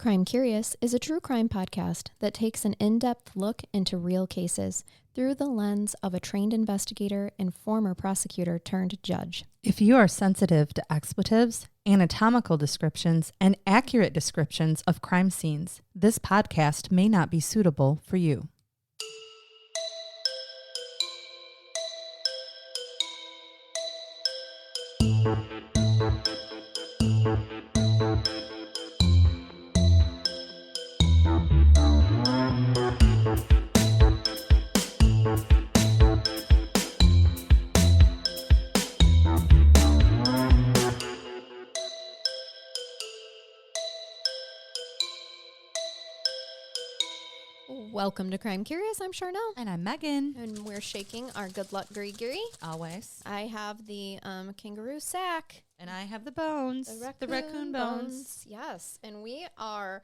Crime Curious is a true crime podcast that takes an in-depth look into real cases through the lens of a trained investigator and former prosecutor turned judge. If you are sensitive to expletives, anatomical descriptions, and accurate descriptions of crime scenes, this podcast may not be suitable for you. Welcome to Crime Curious. I'm Charnell. And I'm Megan. And we're shaking our good luck gree. Always. I have the kangaroo sack. And I have the bones. The raccoon bones. Yes. And we are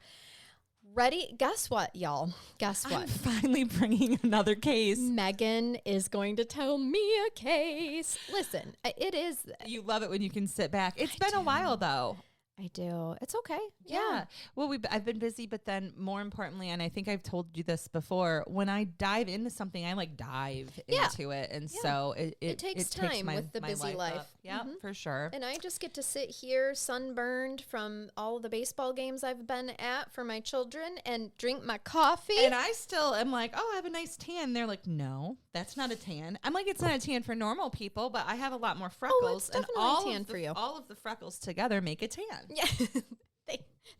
ready. Guess what, y'all? Guess what? I'm finally bringing another case. Megan is going to tell me a case. Listen, it is. You love it when you can sit back. It's been a while, though. I do. It's okay. Yeah. Well, I've been busy, but then more importantly, and I think I've told you this before, when I dive into something, I dive into it. And so it takes time with the busy life. Yeah, for sure. And I just get to sit here sunburned from all of the baseball games I've been at for my children and drink my coffee. And I still am like, oh, I have a nice tan. They're like, no, that's not a tan. I'm like, it's not a tan for normal people, but I have a lot more freckles. Oh, it's definitely a tan for you. All of the freckles together make a tan. Yeah.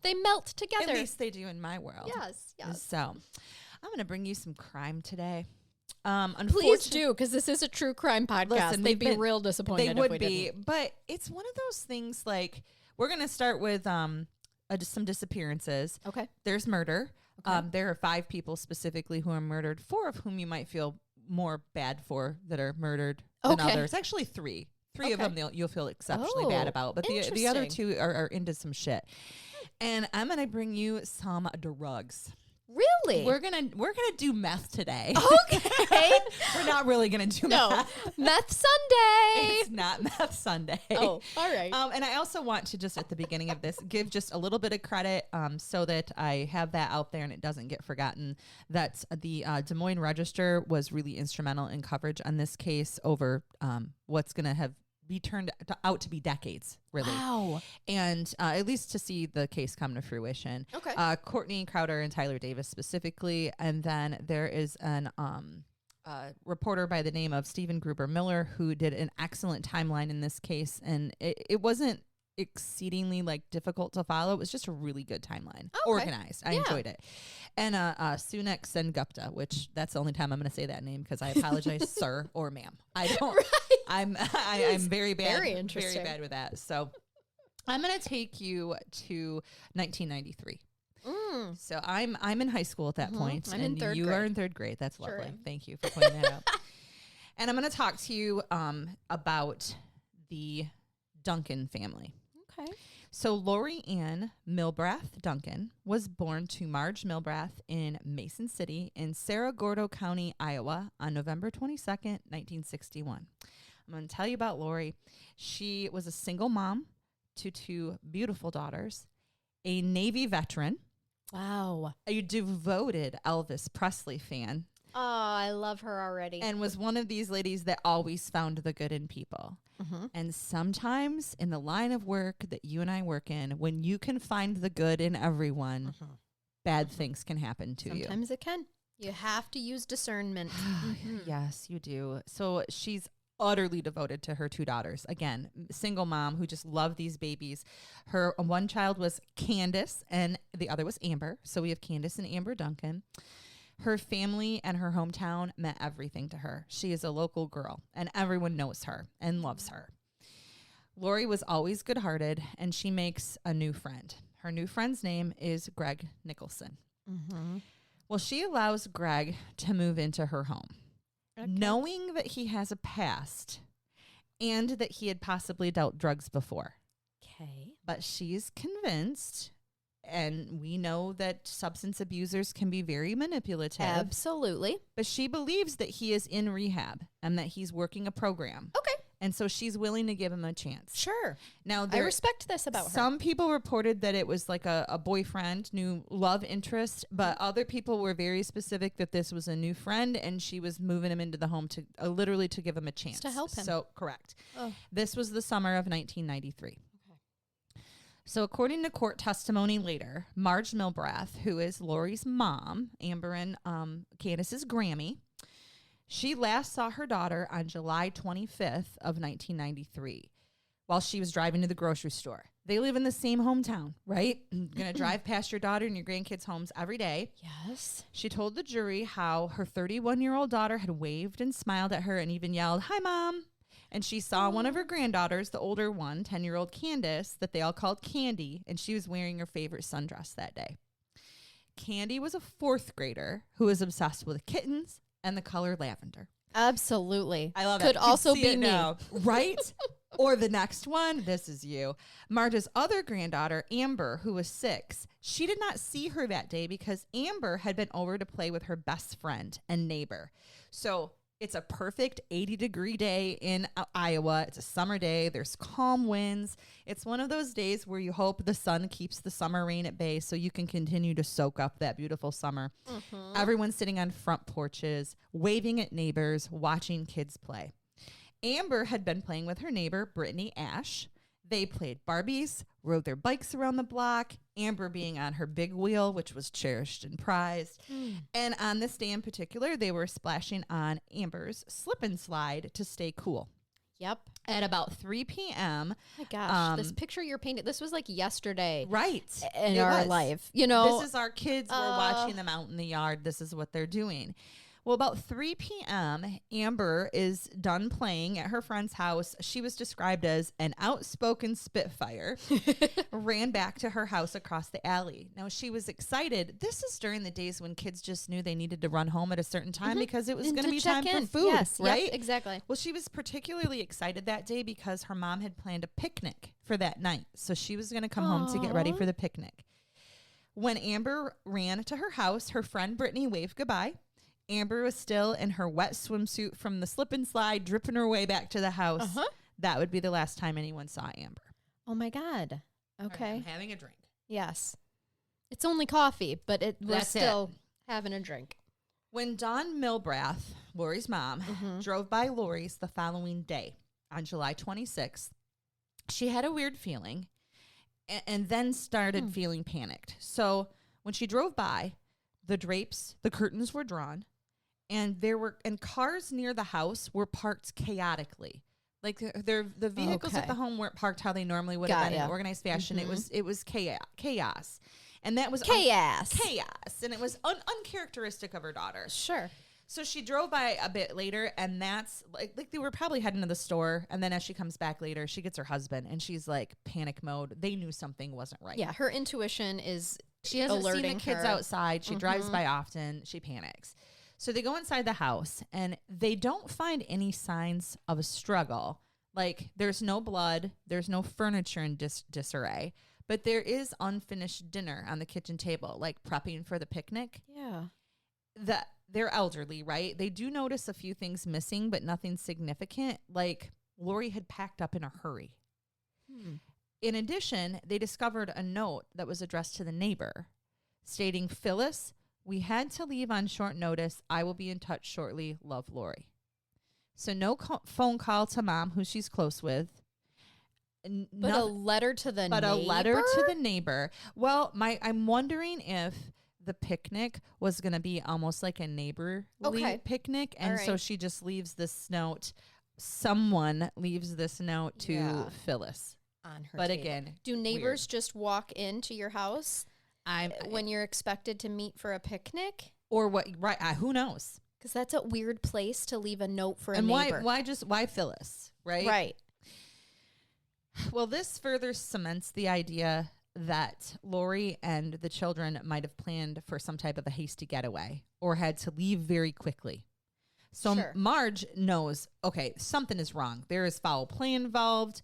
They melt together. At least they do in my world. Yes. So I'm going to bring you some crime today. Please do, because this is a true crime podcast. Listen, they'd be real disappointed. They would if we be, didn't. But it's one of those things like we're going to start with just some disappearances. Okay. There's murder. Okay. There are 5 people specifically who are murdered, 4 of whom you might feel more bad for that are murdered than others. Actually, 3. 3 of them you'll feel exceptionally bad about, but the other 2 are into some shit. And I'm gonna bring you some drugs. Really? We're gonna do meth today. Okay. We're not really gonna do meth. Meth Sunday. It's not Meth Sunday. Oh, all right. And I also want to just at the beginning of this give just a little bit of credit so that I have that out there and it doesn't get forgotten. That the Des Moines Register was really instrumental in coverage on this case over what's gonna have be turned out to be decades, really. Wow. And at least to see the case come to fruition. Okay. Courtney Crowder and Tyler Davis specifically. And then there is an reporter by the name of Stephen Gruber Miller who did an excellent timeline in this case. And it wasn't exceedingly difficult to follow. It was just a really good timeline. Okay. Organized. I enjoyed it. And Sunak Sengupta, which that's the only time I'm going to say that name because I apologize, sir or ma'am. I don't. Right. I'm very bad. Very interesting. Very bad with that. So I'm going to take you to 1993. So I'm in high school at that point. I'm and in 3rd grade. You are in 3rd grade. That's Sure lovely. am. Thank you for pointing that out. And I'm going to talk to you about the Duncan family. Okay. So Lori Ann Milbrath Duncan was born to Marge Milbrath in Mason City in Cerro Gordo County, Iowa on November 22nd, 1961. I'm going to tell you about Lori. She was a single mom to 2 beautiful daughters, a Navy veteran. Wow. A devoted Elvis Presley fan. Oh, I love her already. And was one of these ladies that always found the good in people. Mm-hmm. And sometimes in the line of work that you and I work in, when you can find the good in everyone, bad things can happen to you. Sometimes it can. You have to use discernment. Yes, you do. So she's utterly devoted to her 2 daughters. Again, single mom who just loved these babies. Her one child was Candace and the other was Amber. So we have Candace and Amber Duncan. Her family and her hometown meant everything to her. She is a local girl, and everyone knows her and loves her. Lori was always good-hearted, and she makes a new friend. Her new friend's name is Greg Nicholson. Mm-hmm. Well, she allows Greg to move into her home, knowing that he has a past and that he had possibly dealt drugs before. Okay. But she's convinced... And we know that substance abusers can be very manipulative. Absolutely. But she believes that he is in rehab and that he's working a program. Okay. And so she's willing to give him a chance. Sure. Now, I respect this about her. Some people reported that it was like a boyfriend, new love interest, but other people were very specific that this was a new friend and she was moving him into the home to literally to give him a chance. Just to help him. So, correct. Oh. This was the summer of 1993. Okay. So, according to court testimony later, Marge Milbrath, who is Lori's mom, Amber and Candace's Grammy, she last saw her daughter on July 25th of 1993 while she was driving to the grocery store. They live in the same hometown, right? You're going to drive past your daughter and your grandkids' homes every day. Yes. She told the jury how her 31-year-old daughter had waved and smiled at her and even yelled, "Hi, Mom." And she saw one of her granddaughters, the older one, 10-year-old Candace, that they all called Candy, and she was wearing her favorite sundress that day. Candy was a fourth grader who was obsessed with kittens and the color lavender. Absolutely. I love it. Could also be me. Now, right? Or the next one, this is you. Marge's other granddaughter, Amber, who was 6, she did not see her that day because Amber had been over to play with her best friend and neighbor. So it's a perfect 80-degree day in Iowa. It's a summer day. There's calm winds. It's one of those days where you hope the sun keeps the summer rain at bay so you can continue to soak up that beautiful summer. Mm-hmm. Everyone's sitting on front porches, waving at neighbors, watching kids play. Amber had been playing with her neighbor, Brittany Ash. They played Barbies, rode their bikes around the block, Amber being on her big wheel, which was cherished and prized. And on this day in particular, they were splashing on Amber's slip and slide to stay cool. Yep. At about 3 p.m. Oh my gosh, this picture you're painting, this was like yesterday. Right. In our life. You know, this is our kids. We're watching them out in the yard. This is what they're doing. Well, about 3 p.m., Amber is done playing at her friend's house. She was described as an outspoken Spitfire, ran back to her house across the alley. Now, she was excited. This is during the days when kids just knew they needed to run home at a certain time because it was going to be time for food, yes, right? Yep, exactly. Well, she was particularly excited that day because her mom had planned a picnic for that night. So she was going to come home to get ready for the picnic. When Amber ran to her house, her friend Brittany waved goodbye. Amber was still in her wet swimsuit from the slip and slide, dripping her way back to the house. That would be the last time anyone saw Amber. Oh, my God. Okay. Right, I'm having a drink. Yes. It's only coffee, but we're still having a drink. When Dawn Milbrath, Lori's mom, drove by Lori's the following day on July 26th, she had a weird feeling and then started feeling panicked. So when she drove by, the curtains were drawn. And cars near the house were parked chaotically. Like the vehicles at the home weren't parked how they normally would have been in organized fashion. It was chaos. And that was chaos. And it was uncharacteristic of her daughter. Sure. So she drove by a bit later, and that's like they were probably heading to the store. And then as she comes back later, she gets her husband, and she's like panic mode. They knew something wasn't right. Yeah, her intuition is she hasn't seen the kids her outside. She drives by often. She panics. So they go inside the house, and they don't find any signs of a struggle. Like, there's no blood. There's no furniture in disarray. But there is unfinished dinner on the kitchen table, like prepping for the picnic. Yeah. They're elderly, right? They do notice a few things missing, but nothing significant. Like, Lori had packed up in a hurry. In addition, they discovered a note that was addressed to the neighbor stating, "Phyllis, we had to leave on short notice. I will be in touch shortly. Love, Lori." So no phone call to mom, who she's close with. But a letter to the neighbor? But a letter to the neighbor. Well, I'm wondering if the picnic was going to be almost like a neighborly picnic. And so she just leaves this note. Someone leaves this note to Phyllis. On her but table. Again, do neighbors just walk into your house when you're expected to meet for a picnic? Or what? Right. Who knows? Because that's a weird place to leave a note for a neighbor. And why Phyllis? Right. Right. Well, this further cements the idea that Lori and the children might have planned for some type of a hasty getaway or had to leave very quickly. So Marge knows, okay, something is wrong. There is foul play involved.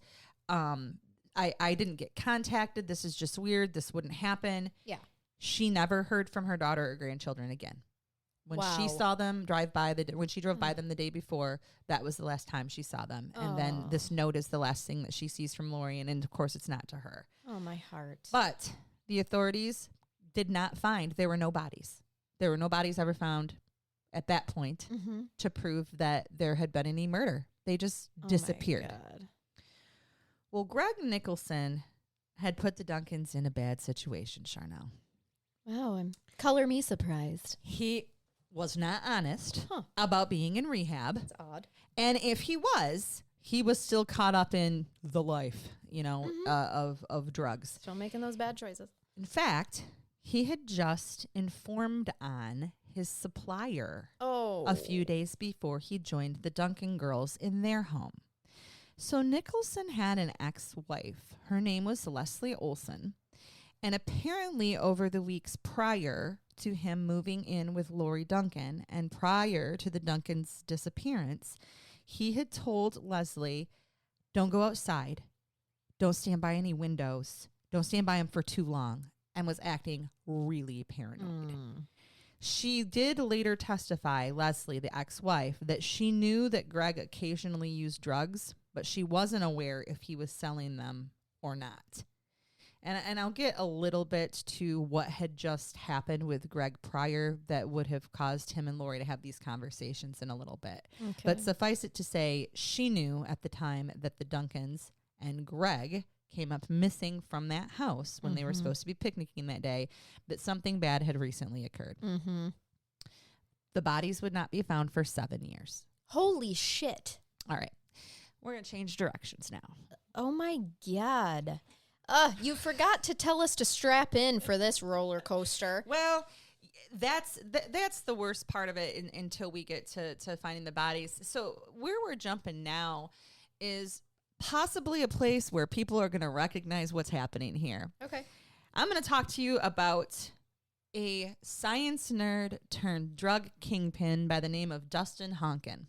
I didn't get contacted. This is just weird. This wouldn't happen. Yeah. She never heard from her daughter or grandchildren again. When she saw them drive by, when she drove by them the day before, that was the last time she saw them. And then this note is the last thing that she sees from Lori. And of course, it's not to her. Oh, my heart. But the authorities did not find, there were no bodies. There were no bodies ever found at that point to prove that there had been any murder. They just disappeared. My God. Well, Greg Nicholson had put the Duncans in a bad situation, Charnell. Wow, color me surprised. He was not honest about being in rehab. That's odd. And if he was still caught up in the life, of drugs. Still making those bad choices. In fact, he had just informed on his supplier a few days before he joined the Duncan girls in their home. So Nicholson had an ex-wife. Her name was Leslie Olson. And apparently over the weeks prior to him moving in with Lori Duncan and prior to the Duncans' disappearance, he had told Leslie, don't go outside. Don't stand by any windows. Don't stand by him for too long, and was acting really paranoid. She did later testify, Leslie, the ex-wife, that she knew that Greg occasionally used drugs, but she wasn't aware if he was selling them or not. And I'll get a little bit to what had just happened with Greg prior that would have caused him and Lori to have these conversations in a little bit. Okay. But suffice it to say, she knew at the time that the Duncans and Greg came up missing from that house when they were supposed to be picnicking that day, that something bad had recently occurred. The bodies would not be found for 7 years. Holy shit. All right. We're going to change directions now. Oh, my God. You forgot to tell us to strap in for this roller coaster. Well, that's the worst part of it until we get to finding the bodies. So where we're jumping now is possibly a place where people are going to recognize what's happening here. Okay. I'm going to talk to you about a science nerd turned drug kingpin by the name of Dustin Honkin.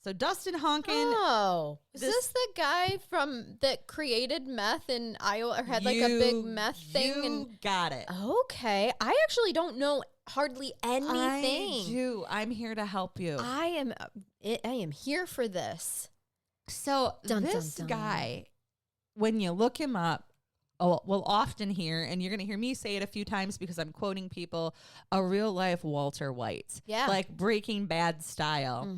So Dustin Honkin. Oh, is this the guy that created meth in Iowa, or had like a big meth thing? You got it. Okay, I actually don't know hardly anything. I do. I'm here to help you. I am here for this. So this guy, when you look him up, will often hear, and you're going to hear me say it a few times because I'm quoting people, a real life Walter White. Yeah, like Breaking Bad style.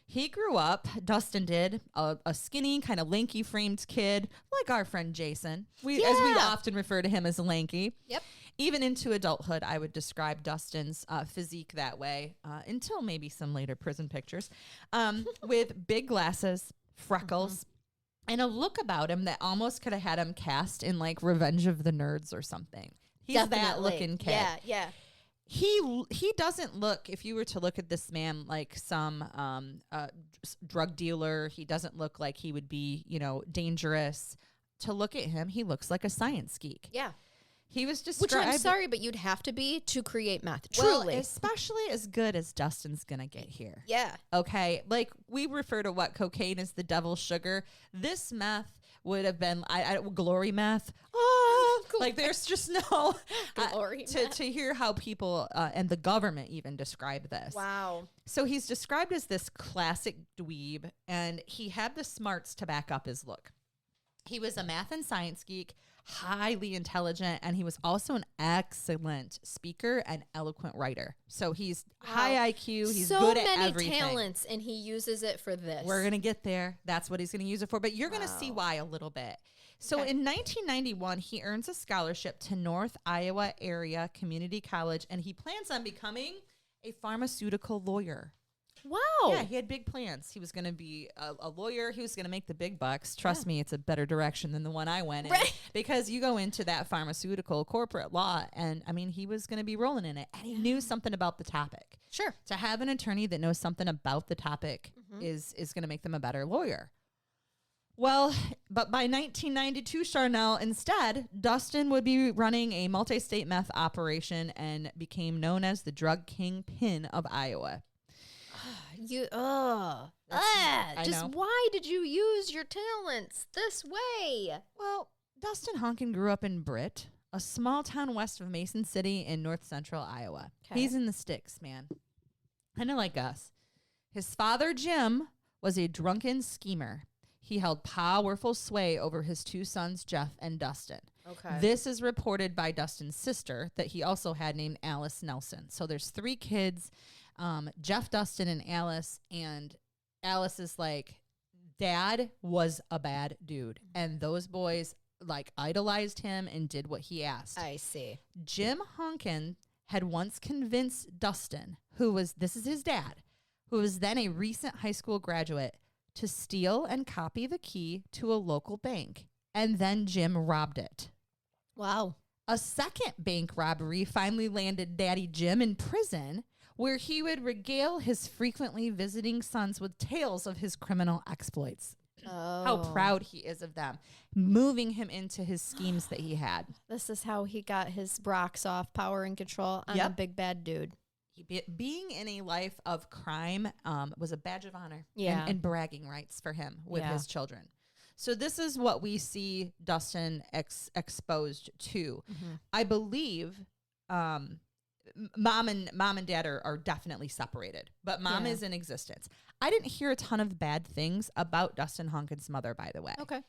He grew up, Dustin did, a skinny, kind of lanky framed kid, like our friend Jason. As we often refer to him as lanky. Yep. Even into adulthood, I would describe Dustin's physique that way, until maybe some later prison pictures, with big glasses, freckles, and a look about him that almost could have had him cast in like Revenge of the Nerds or something. He's that looking kid. Yeah, yeah. He doesn't look, if you were to look at this man like some drug dealer, he doesn't look like he would be, dangerous. To look at him, he looks like a science geek. Yeah. He was described. Which I'm sorry, but you'd have to be to create meth. Truly. Well, especially as good as Dustin's going to get here. Yeah. Okay. Like, we refer to what cocaine as the devil's sugar. This meth would have been glory meth. Oh, like there's just no glory to hear how people and the government even describe this. Wow. So he's described as this classic dweeb, and he had the smarts to back up his look. He was a math and science geek, highly intelligent, and he was also an excellent speaker and eloquent writer. So he's high IQ. He's good at everything. So many talents, and he uses it for this. We're going to get there. That's what he's going to use it for. But you're going to see why a little bit. So in 1991, he earns a scholarship to North Iowa Area Community College, and he plans on becoming a pharmaceutical lawyer. Wow. Yeah, he had big plans. He was going to be a lawyer. He was going to make the big bucks. Trust me, it's a better direction than the one I went in. Because you go into that pharmaceutical corporate law, and I mean, he was going to be rolling in it. And he knew something about the topic. Sure. To have an attorney that knows something about the topic is going to make them a better lawyer. Well, but by 1992, Charnell, instead, Dustin would be running a multi-state meth operation and became known as the drug kingpin of Iowa. Why did you use your talents this way? Well, Dustin Honkin grew up in Britt, a small town west of Mason City in north central Iowa. Okay. He's in the sticks, man. Kind of like us. His father, Jim, was a drunken schemer. He held powerful sway over his two sons, Jeff and Dustin. Okay. This is reported by Dustin's sister that he also had named Alice Nelson. So there's 3 kids, Jeff, Dustin, and Alice. And Alice is like, Dad was a bad dude. And those boys like idolized him and did what he asked. I see. Jim Honkin had once convinced Dustin, this is his dad, who was then a recent high school graduate, to steal and copy the key to a local bank. And then Jim robbed it. Wow. A second bank robbery finally landed Daddy Jim in prison, where he would regale his frequently visiting sons with tales of his criminal exploits. Oh. How proud he is of them, moving him into his schemes that he had. This is how he got his rocks off, power and control. I'm a big bad dude. Being in a life of crime was a badge of honor and bragging rights for him with his children. So this is what we see Dustin exposed to. Mm-hmm. I believe mom and dad are definitely separated, but mom is in existence. I didn't hear a ton of bad things about Dustin Honkin's mother, by the way. Okay.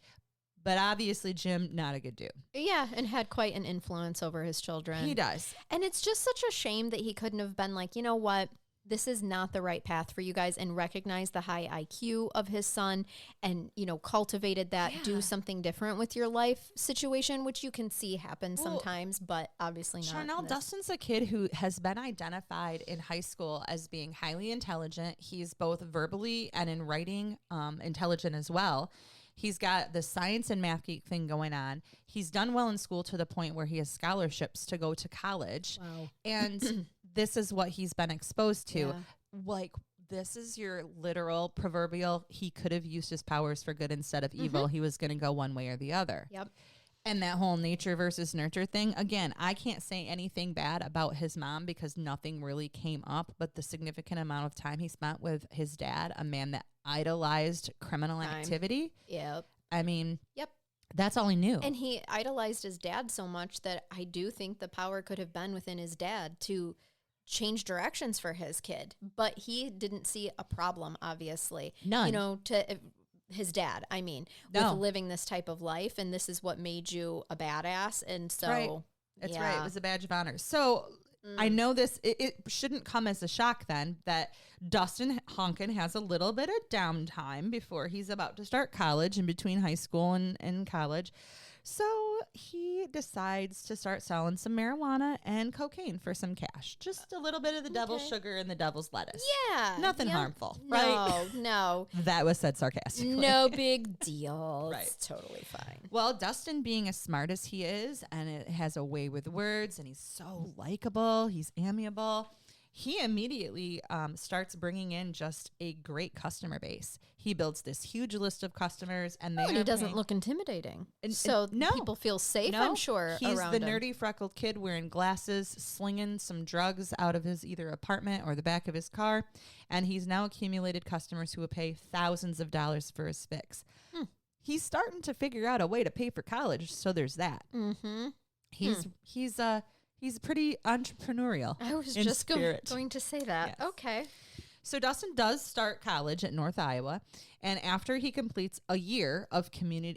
But obviously, Jim, not a good dude. Yeah, and had quite an influence over his children. He does. And it's just such a shame that he couldn't have been like, you know what? This is not the right path for you guys, and recognize the high IQ of his son and, cultivated that, do something different with your life situation, which you can see happen sometimes, but obviously not. Charnell, Dustin's a kid who has been identified in high school as being highly intelligent. He's both verbally and in writing intelligent as well. He's got the science and math geek thing going on. He's done well in school to the point where he has scholarships to go to college. Wow. And this is what he's been exposed to. Yeah. Like, this is your literal proverbial, he could have used his powers for good instead of evil. He was going to go one way or the other. Yep. And that whole nature versus nurture thing, again, I can't say anything bad about his mom because nothing really came up, but the significant amount of time he spent with his dad, a man that idolized criminal activity. Yep. I mean, yep. That's all he knew. And he idolized his dad so much that I do think the power could have been within his dad to change directions for his kid. But he didn't see a problem, obviously. None. His dad, with living this type of life, and this is what made you a badass. And so, right. That's right. It was a badge of honor. So I know this, it shouldn't come as a shock then that Dustin Honkin has a little bit of downtime before he's about to start college, in between high school and college. So he decides to start selling some marijuana and cocaine for some cash. Just a little bit of the devil's sugar and the devil's lettuce. Yeah. Nothing harmful, right? No. That was said sarcastically. No big deal. Right. It's totally fine. Well, Dustin, being as smart as he is, and it has a way with words, and he's so likable, he's amiable, he immediately starts bringing in just a great customer base. He builds this huge list of customers, and he doesn't look intimidating. People feel safe, I'm sure, he's around the him. nerdy freckled kid wearing glasses, slinging some drugs out of his either apartment or the back of his car, and he's now accumulated customers who will pay thousands of dollars for his fix. He's starting to figure out a way to pay for college, so there's that. Mm-hmm. He's pretty entrepreneurial. I was just going to say that. Yes. Okay. So Dustin does start college at North Iowa, and after he completes a year of community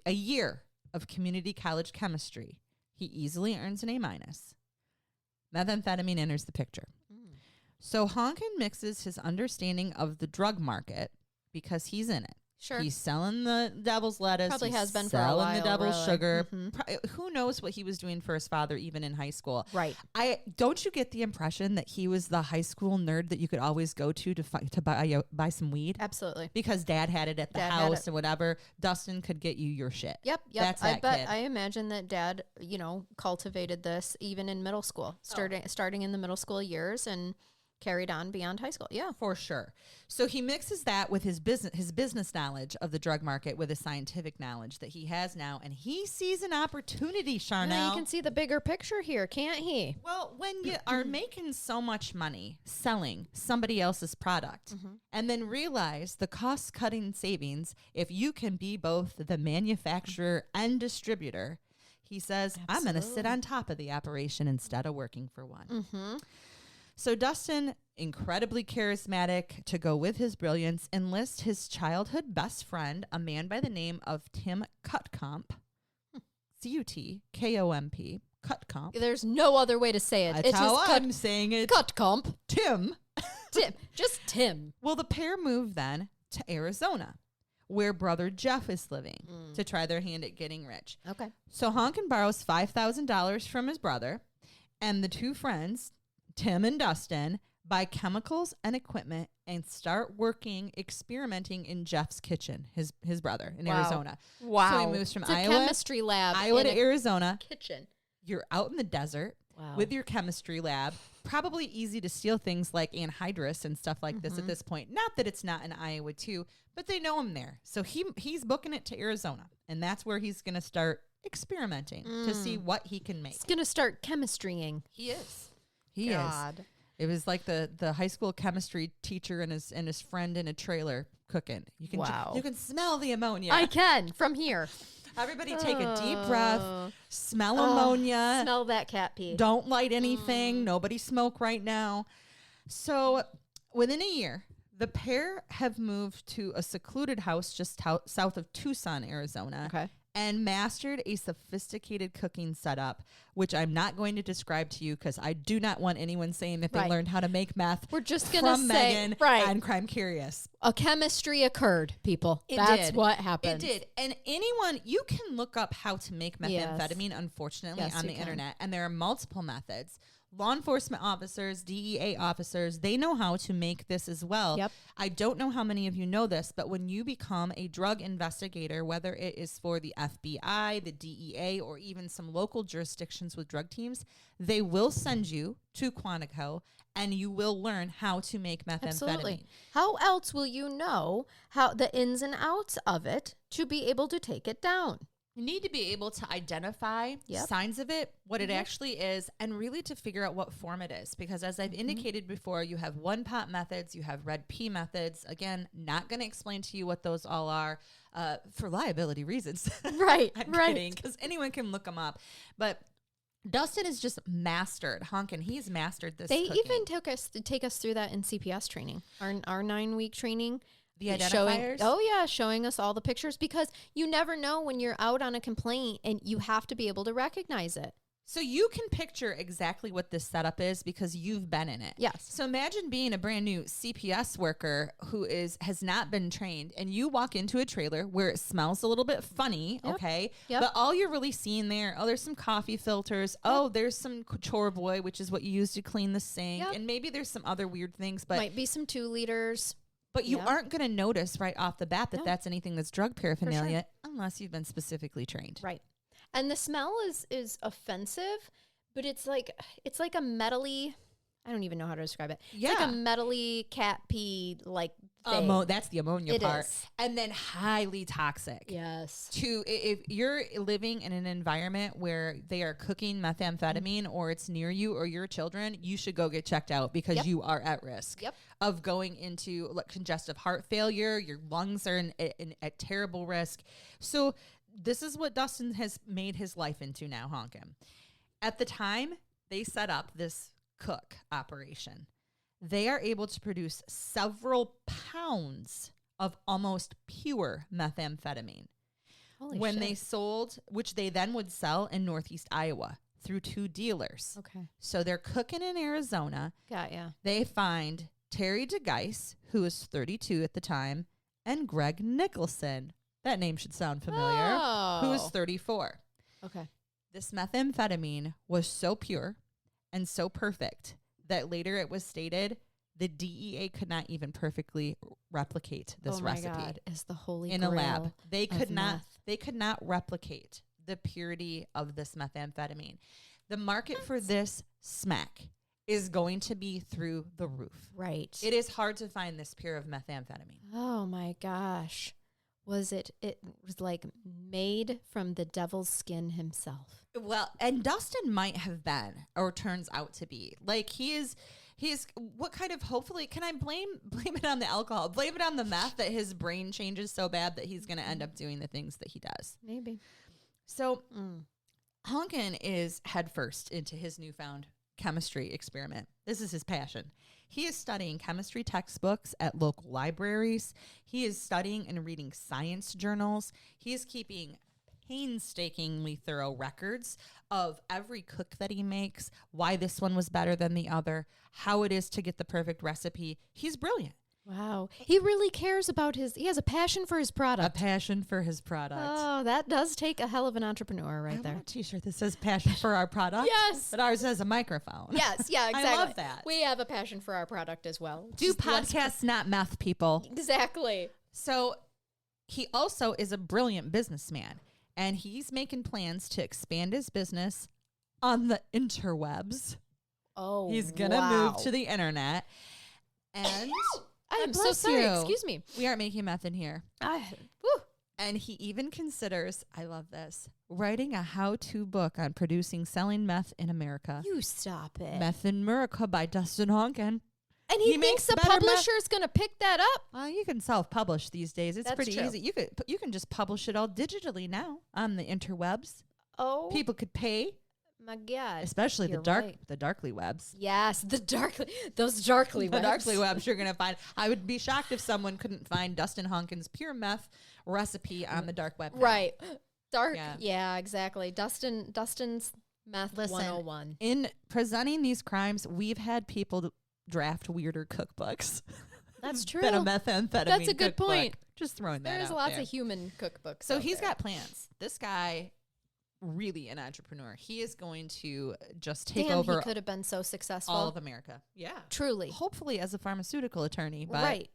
college chemistry, he easily earns an A-. Methamphetamine enters the picture. So Honkin mixes his understanding of the drug market because he's in it. Sure. He's selling the devil's lettuce. Probably has been for a selling while. The devil's really. sugar. Mm-hmm. Who knows what he was doing for his father, even in high school? Right. Don't you get the impression that he was the high school nerd that you could always go to buy some weed? Absolutely. Because dad had it at the house and whatever. Dustin could get you your shit. Yep. That's that kid. I imagine that dad, cultivated this even in middle school, starting in the middle school years and carried on beyond high school. Yeah, for sure. So he mixes that with his business knowledge of the drug market with the scientific knowledge that he has now, and he sees an opportunity, Charnell. Yeah, you can see the bigger picture here, can't he? Well, when you are making so much money selling somebody else's product, and then realize the cost-cutting savings, if you can be both the manufacturer and distributor, He says, I'm going to sit on top of the operation instead of working for one. Mm-hmm. So Dustin, incredibly charismatic to go with his brilliance, enlists his childhood best friend, a man by the name of Tim Cutcomp, Cutkomp, Cutcomp. There's no other way to say it. That's how I'm saying it. Cutcomp. Tim. Tim. Just Tim. Well, the pair moved then to Arizona, where brother Jeff is living, to try their hand at getting rich. Okay. So Honkin borrows $5,000 from his brother, and the two friends, Tim and Dustin, buy chemicals and equipment and start experimenting in Jeff's kitchen, his brother in Arizona. Wow. So he moves from it's a Iowa chemistry lab to Arizona. Kitchen. You're out in the desert with your chemistry lab. Probably easy to steal things like anhydrous and stuff like this at this point. Not that it's not in Iowa too, but they know him there. So he's booking it to Arizona, and that's where he's going to start experimenting to see what he can make. He's going to start chemistrying. He is. He is. It was like the high school chemistry teacher and his friend in a trailer cooking. You can you can smell the ammonia. I can from here. Everybody take a deep breath. Smell ammonia. Smell that cat pee. Don't light anything. Nobody smoke right now. So within a year, the pair have moved to a secluded house just south of Tucson, Arizona. Okay. And mastered a sophisticated cooking setup, which I'm not going to describe to you because I do not want anyone saying that they learned how to make meth. We're just going to say, Megan and Crime Curious. A chemistry occurred, people. That's what happened. It did. And anyone, you can look up how to make methamphetamine, unfortunately, on the internet. And there are multiple methods. Law enforcement officers, DEA officers, they know how to make this as well. Yep. I don't know how many of you know this, but when you become a drug investigator, whether it is for the FBI, the DEA, or even some local jurisdictions with drug teams, they will send you to Quantico and you will learn how to make methamphetamine. Absolutely. How else will you know how the ins and outs of it to be able to take it down? You need to be able to identify signs of it, what it actually is, and really to figure out what form it is. Because as I've indicated before, you have one pot methods, you have red P methods. Again, not going to explain to you what those all are for liability reasons. Right, I'm kidding, because anyone can look them up. But Dustin has just mastered Honkin. He's mastered this. They cooking. even take us through that in CPS training, our 9-week training. The identifiers? Showing us all the pictures, because you never know when you're out on a complaint and you have to be able to recognize it. So you can picture exactly what this setup is because you've been in it. Yes. So imagine being a brand new CPS worker who has not been trained, and you walk into a trailer where it smells a little bit funny, okay? Yep. But all you're really seeing there, there's some coffee filters. There's some chore boy, which is what you use to clean the sink. Yep. And maybe there's some other weird things. But might be some 2 liters. But you aren't going to notice right off the bat that that's anything that's drug paraphernalia unless you've been specifically trained. Right. And the smell is offensive, but it's like a metally, I don't even know how to describe it. Yeah. It's like a metally cat pee like thing. That's the ammonia part. Is. And then highly toxic. Yes. If you're living in an environment where they are cooking methamphetamine or it's near you or your children, you should go get checked out because you are at risk of going into congestive heart failure. Your lungs are at terrible risk. So this is what Dustin has made his life into now, Honkin. At the time they set up this cook operation, they are able to produce several pounds of almost pure methamphetamine. Holy shit. They sold, which they then would sell in Northeast Iowa through 2 dealers. Okay. So they're cooking in Arizona. Got ya. They find Terry DeGeis, who was 32 at the time, and Greg Nicholson. That name should sound familiar. Who was 34. Okay. This methamphetamine was so pure and so perfect that later it was stated the DEA could not even perfectly replicate this recipe. Oh my God, is the holy in grail a lab. They could not. meth. They could not replicate the purity of this methamphetamine. The market for this smack is going to be through the roof. Right. It is hard to find this pure of methamphetamine. Oh my gosh. It was like made from the devil's skin himself. Well, and Dustin might have been, or turns out to be. Like he is what kind of, hopefully, can I blame it on the alcohol? Blame it on the meth that his brain changes so bad that he's going to end up doing the things that he does. Maybe. So Honkin is headfirst into his newfound chemistry experiment. This is his passion. He is studying chemistry textbooks at local libraries. He is studying and reading science journals. He is keeping painstakingly thorough records of every cook that he makes, why this one was better than the other, how it is to get the perfect recipe. He's brilliant. Wow. He really cares about he has a passion for his product. A passion for his product. Oh, that does take a hell of an entrepreneur right I there. want a t-shirt that says passion for our product. Yes. But ours has a microphone. Yes, yeah, exactly. I love that. We have a passion for our product as well. Do Just podcasts, not meth, people. Exactly. So he also is a brilliant businessman, and he's making plans to expand his business on the interwebs. Oh, He's going to move to the internet. And I'm so sorry. you. Excuse me. We aren't making meth in here. Whew. And he even considers, I love this, writing a how-to book on producing, selling meth in America. You stop it. Meth in America by Dustin Honkin. And he thinks the publisher is going to pick that up. You can self-publish these days. It's That's pretty true. easy. You can just publish it all digitally now on the interwebs. Oh, People could pay, my God. especially You're the right. darkly webs. Yes, those darkly The webs. darkly webs you're gonna find. I would be shocked if someone couldn't find Dustin Honkin's pure meth recipe on the dark web. Right. Dark. Yeah. Yeah, exactly. Dustin's Meth 101. In presenting these crimes, we've had people draft weirder cookbooks. That's true. than a methamphetamine. That's a good cookbook. point. Just throwing that There's out lots there. of human cookbooks. So out he's there. got plans. This guy, really an entrepreneur. He is going to just take Damn, over he could have been so successful. all of America. Yeah. Truly. Hopefully as a pharmaceutical attorney, but Right.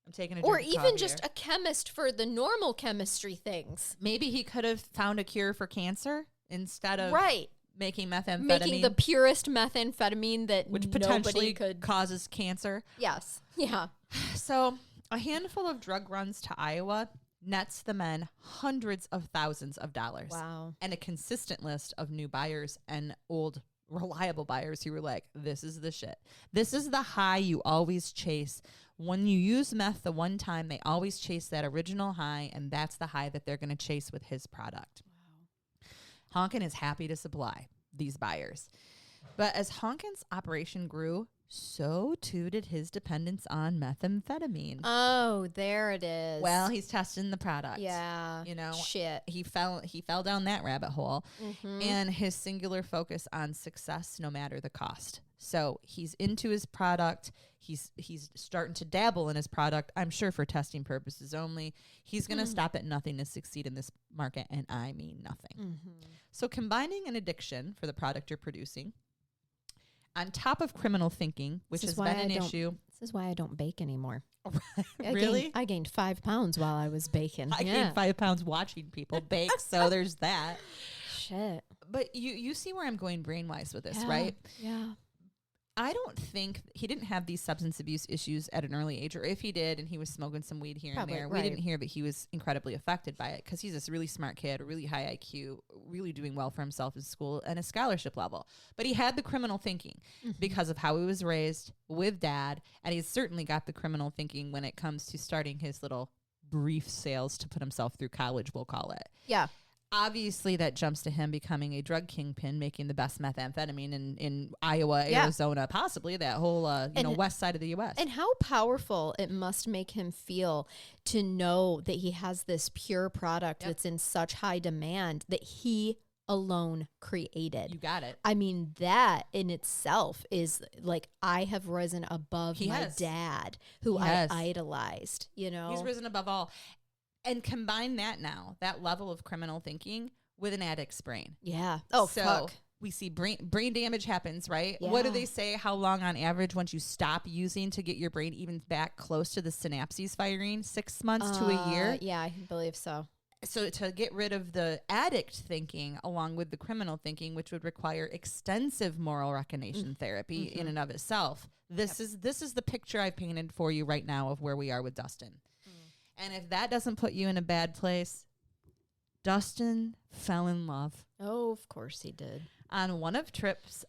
I'm taking a Or drink of even coffee just here. a chemist for the normal chemistry things. Maybe he could have found a cure for cancer instead of Right. making methamphetamine, Making the purest methamphetamine that which nobody potentially could. causes cancer. Yes. Yeah. So a handful of drug runs to Iowa nets the men hundreds of thousands of dollars. Wow. And a consistent list of new buyers and old reliable buyers who were like, this is the shit. This is the high you always chase. When you use meth the one time, they always chase that original high, and that's the high that they're going to chase with his product. Wow. Honkin is happy to supply these buyers. But as Honkin's operation grew, so too did his dependence on methamphetamine. Oh, there it is. Well, he's testing the product. yeah. You know, Shit. he fell down that rabbit hole, and his singular focus on success no matter the cost. So he's into his product. He's starting to dabble in his product, I'm sure for testing purposes only. He's going to stop at nothing to succeed in this market, and I mean nothing. So combining an addiction for the product you're producing on top of criminal thinking, which has been an issue. This is why I don't bake anymore. Really? I gained 5 pounds while I was baking. I gained 5 pounds watching people bake, so there's that. Shit. But you see where I'm going brain-wise with this, Yeah. right? Yeah. I don't think he didn't have these substance abuse issues at an early age, or if he did and he was smoking some weed here Probably, and there, we right. didn't hear that he was incredibly affected by it because he's this really smart kid, a really high IQ, really doing well for himself in school and a scholarship level. But he had the criminal thinking because of how he was raised with dad, and he's certainly got the criminal thinking when it comes to starting his little brief sales to put himself through college, we'll call it. Yeah. Obviously, that jumps to him becoming a drug kingpin, making the best methamphetamine in Iowa, Yeah. Arizona, possibly that whole west side of the U.S. And how powerful it must make him feel to know that he has this pure product that's in such high demand that he alone created. You got it. I mean, that in itself is like, I have risen above He my has. dad, who Yes. I idolized, you know? He's risen above all. And combine that now, that level of criminal thinking, with an addict's brain. Yeah. Oh, so fuck. we see brain damage happens, right? What do Yeah. they say? How long on average once you stop using to get your brain even back close to the synapses firing? 6 months to a year? Yeah, I believe so. So to get rid of the addict thinking along with the criminal thinking, which would require extensive moral recognition therapy in and of itself, this is the picture I've painted for you right now of where we are with Dustin. And if that doesn't put you in a bad place, Dustin fell in love. Oh, of course he did. On one of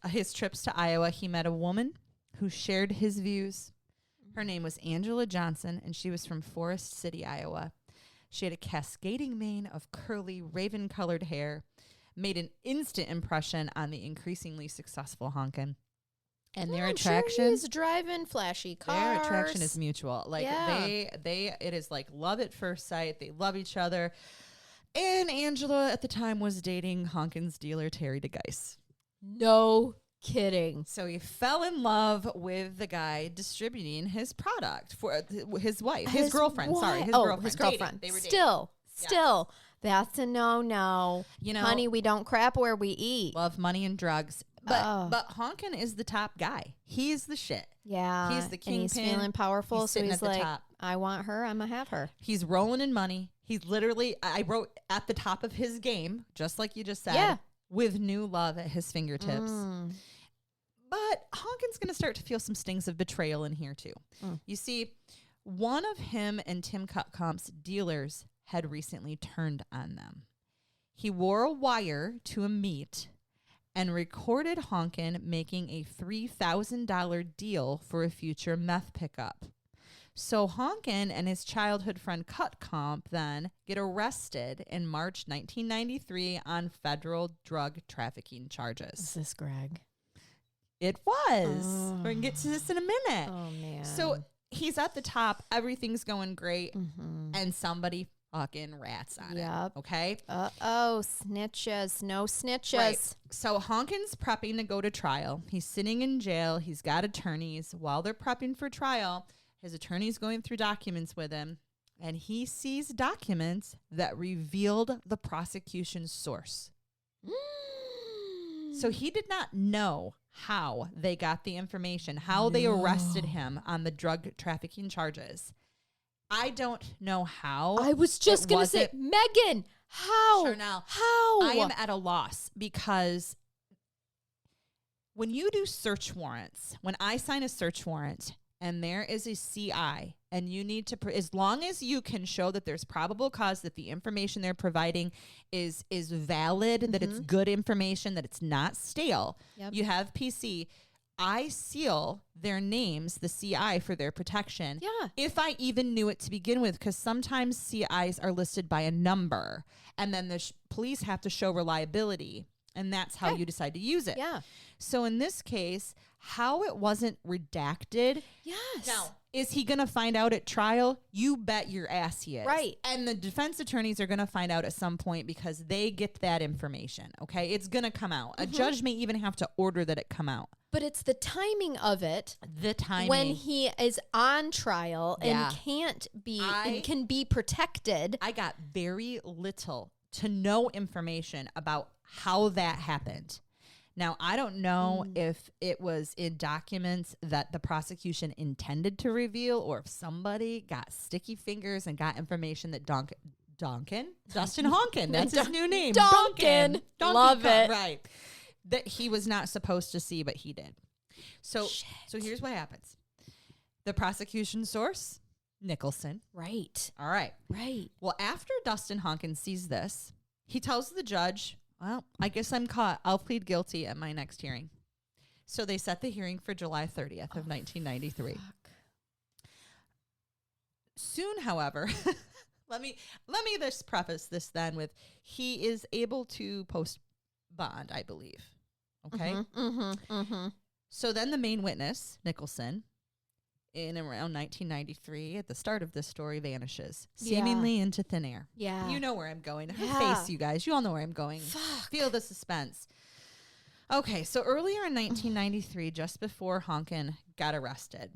his trips to Iowa, he met a woman who shared his views. Her name was Angela Johnson, and she was from Forest City, Iowa. She had a cascading mane of curly, raven-colored hair, made an instant impression on the increasingly successful Honkin. And their I'm attraction, sure he's driving flashy cars. their attraction is mutual. Like Yeah. it is like love at first sight. They love each other. And Angela at the time was dating Honkin's dealer, Terry DeGeis. No kidding. So he fell in love with the guy distributing his product for his wife, his girlfriend. what? Sorry, his Oh, girlfriend. his Dating. girlfriend. They were dating. Still, that's a no. You know, Honey, we don't crap where we eat. love money and drugs. But Honkin is the top guy. He's the shit. Yeah. He's the and he's kingpin. feeling powerful, He's so sitting he's at the like, top. I want her, I'm going to have her. He's rolling in money. He's literally, I wrote at the top of his game, just like you just said, Yeah. with new love at his fingertips. Mm. But Honkin's going to start to feel some stings of betrayal in here too. You see, one of him and Tim Cutcomp's dealers had recently turned on them. He wore a wire to a meet and recorded Honkin making a $3,000 deal for a future meth pickup. So Honkin and his childhood friend Cutcomp then get arrested in March 1993 on federal drug trafficking charges. Is this Greg? It was. We're going to get to this in a minute. Oh, man. So he's at the top. Everything's going great. Mm-hmm. And somebody fucking rats on Yep. it. Okay? Uh-oh, snitches. No snitches. Right. So Honkin's prepping to go to trial. He's sitting in jail. He's got attorneys. While they're prepping for trial, his attorney's going through documents with him. And he sees documents that revealed the prosecution's source. So he did not know how they got the information, how they arrested him on the drug trafficking charges. I don't know how. I was just going to say, Megan, how? Charnell, How? I am at a loss because when you do search warrants, when I sign a search warrant and there is a CI and you need to, as long as you can show that there's probable cause that the information they're providing is valid, that it's good information, that it's not stale, you have PC. I seal their names, the CI, for their protection. Yeah. If I even knew it to begin with, because sometimes CIs are listed by a number and then the police have to show reliability. And that's how you decide to use it. Yeah. So in this case, how it wasn't redacted. Yes. Now, is he going to find out at trial? You bet your ass he is. Right. And the defense attorneys are going to find out at some point because they get that information. Okay. It's going to come out. A judge may even have to order that it come out. But it's the timing of it. The timing. When he is on trial and can be protected. I got very little to no information about how that happened. Now, I don't know if it was in documents that the prosecution intended to reveal or if somebody got sticky fingers and got information that Dustin Honkin, that's his new name. Duncan. Love it. Right. That he was not supposed to see, but he did. So here's what happens. The prosecution source, Nicholson. Right. All right. Right. Well, after Dustin Honkin sees this, he tells the judge, well, I guess I'm caught. I'll plead guilty at my next hearing. So they set the hearing for July 30th of 1993. Fuck. Soon, however, let me just preface this then with he is able to post bond, I believe. Okay. So then the main witness, Nicholson, in around 1993, at the start of this story, vanishes, seemingly into thin air. Yeah. You know where I'm going. Her face, you guys. You all know where I'm going. Fuck. Feel the suspense. Okay, so earlier in 1993, just before Honkin got arrested,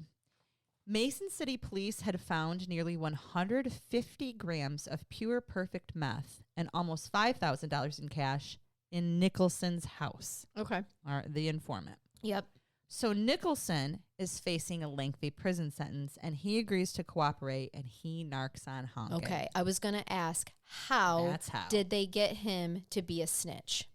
Mason City police had found nearly 150 grams of pure perfect meth and almost $5,000 in cash in Nicholson's house. Okay. Or the informant. Yep. So Nicholson is facing a lengthy prison sentence, and he agrees to cooperate, and he narcs on Honkin. Okay. I was going to ask, how did they get him to be a snitch?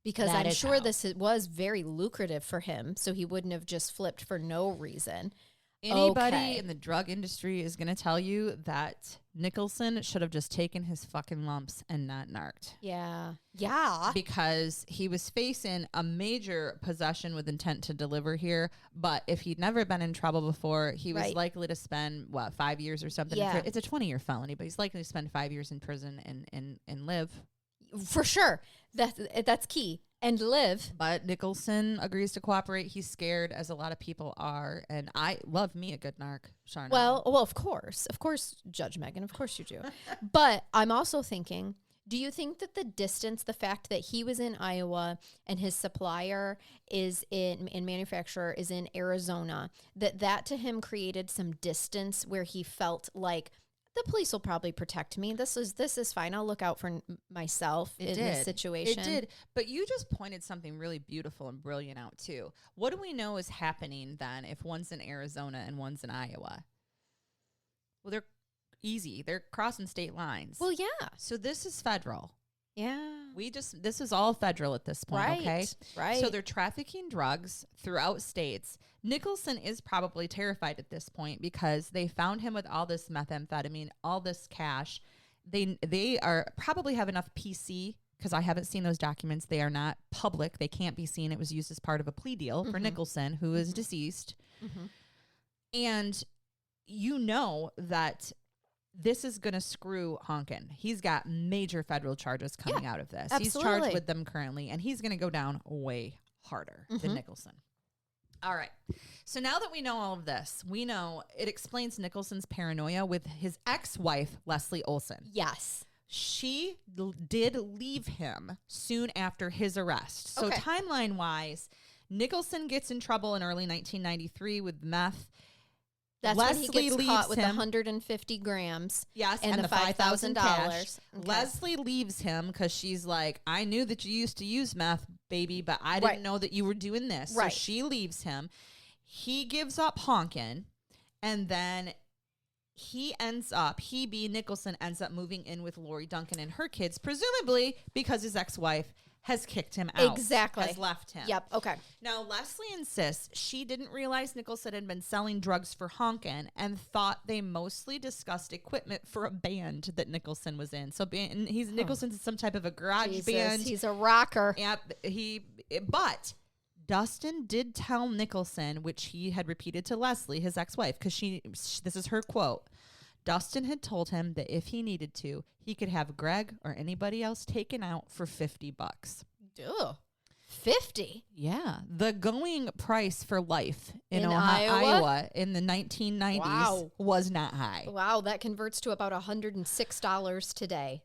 Because I'm sure this was very lucrative for him, so he wouldn't have just flipped for no reason. Anybody in the drug industry is going to tell you that Nicholson should have just taken his fucking lumps and not narked. Yeah. Yeah. Because he was facing a major possession with intent to deliver here. But if he'd never been in trouble before, he was likely to spend, 5 years or something? Yeah. It's a 20-year felony, but he's likely to spend 5 years in prison and live. For sure. That's key. And live. But Nicholson agrees to cooperate. He's scared, as a lot of people are. And I love me a good narc, Charnell. Well, of course, Judge Megan, of course you do. But I'm also thinking, do you think that the distance, the fact that he was in Iowa and his supplier is in manufacturer is in Arizona, that to him created some distance where he felt like the police will probably protect me. This is fine. I'll look out for myself in this situation. It did. But you just pointed something really beautiful and brilliant out too. What do we know is happening then if one's in Arizona and one's in Iowa? Well, they're easy. They're crossing state lines. Well, yeah. So this is federal. Yeah. This is all federal at this point, right, okay? Right. So they're trafficking drugs throughout states. Nicholson is probably terrified at this point because they found him with all this methamphetamine, all this cash. They are probably have enough PC, because I haven't seen those documents. They are not public. They can't be seen. It was used as part of a plea deal for Nicholson, who is deceased. And you know that this is going to screw Honkin. He's got major federal charges coming out of this. Absolutely. He's charged with them currently, and he's going to go down way harder than Nicholson. All right. So now that we know all of this, we know it explains Nicholson's paranoia with his ex-wife, Leslie Olson. Yes. She did leave him soon after his arrest. So timeline-wise, Nicholson gets in trouble in early 1993 with meth. That's Leslie when he gets caught with him. 150 grams. Yes, and the $5,000. Okay. Leslie leaves him because she's like, I knew that you used to use meth, baby, but I didn't know that you were doing this. Right. So she leaves him. He gives up Honkin, and then Nicholson ends up moving in with Lori Duncan and her kids, presumably because his ex-wife has kicked him out. Exactly. Has left him. Yep. Okay. Now, Leslie insists she didn't realize Nicholson had been selling drugs for Honkin and thought they mostly discussed equipment for a band that Nicholson was in. So Nicholson's in some type of a garage band. He's a rocker. Yep. But Dustin did tell Nicholson, which he had repeated to Leslie, his ex-wife, because this is her quote. Dustin had told him that if he needed to, he could have Greg or anybody else taken out for $50. Ugh. 50? Yeah. The going price for life in Iowa in the 1990s was not high. Wow, that converts to about $106 today.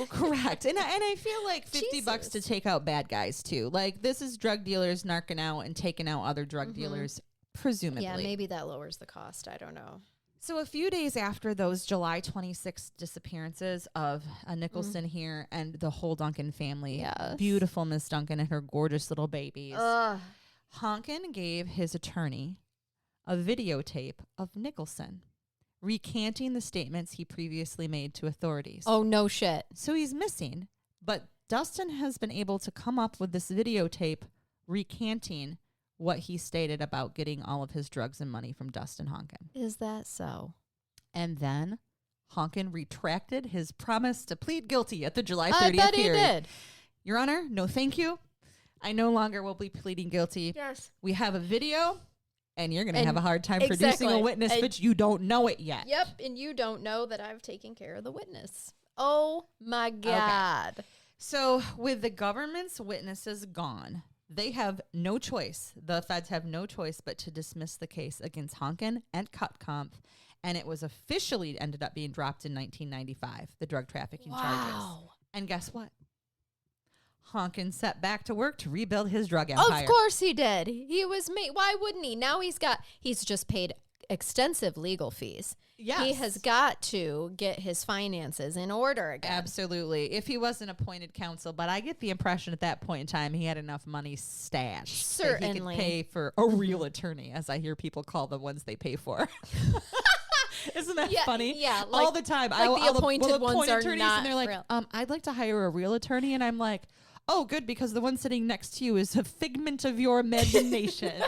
Correct. And I feel like $50 to take out bad guys too. Like, this is drug dealers narking out and taking out other drug dealers, presumably. Yeah, maybe that lowers the cost. I don't know. So a few days after those July 26th disappearances of Nicholson here and the whole Duncan family, beautiful Miss Duncan and her gorgeous little babies, Honkin gave his attorney a videotape of Nicholson recanting the statements he previously made to authorities. Oh, no shit. So he's missing, but Dustin has been able to come up with this videotape recanting what he stated about getting all of his drugs and money from Dustin Honkin. Is that so? And then Honkin retracted his promise to plead guilty at the July 30th I bet hearing. he did. Your Honor, no thank you. I no longer will be pleading guilty. Yes. We have a video, and you're going to have a hard time producing a witness, but you don't know it yet. Yep, and you don't know that I've taken care of the witness. Oh, my God. Okay. So with the government's witnesses gone, they have no choice. The feds have no choice but to dismiss the case against Honkin and Cutcomp, and it was officially ended up being dropped in 1995, the drug trafficking charges. And guess what? Honkin set back to work to rebuild his drug empire. Of course he did. He was made. Why wouldn't he? Now he's just paid extensive legal fees. Yes. He has got to get his finances in order again. Absolutely. If he wasn't appointed counsel, but I get the impression at that point in time he had enough money stashed. Certainly. That he could pay for a real attorney, as I hear people call the ones they pay for. Isn't that funny? Yeah. All the time. Like the appointed ones are attorneys, not and they're like, real. I'd like to hire a real attorney. And I'm like, oh, good, because the one sitting next to you is a figment of your imagination.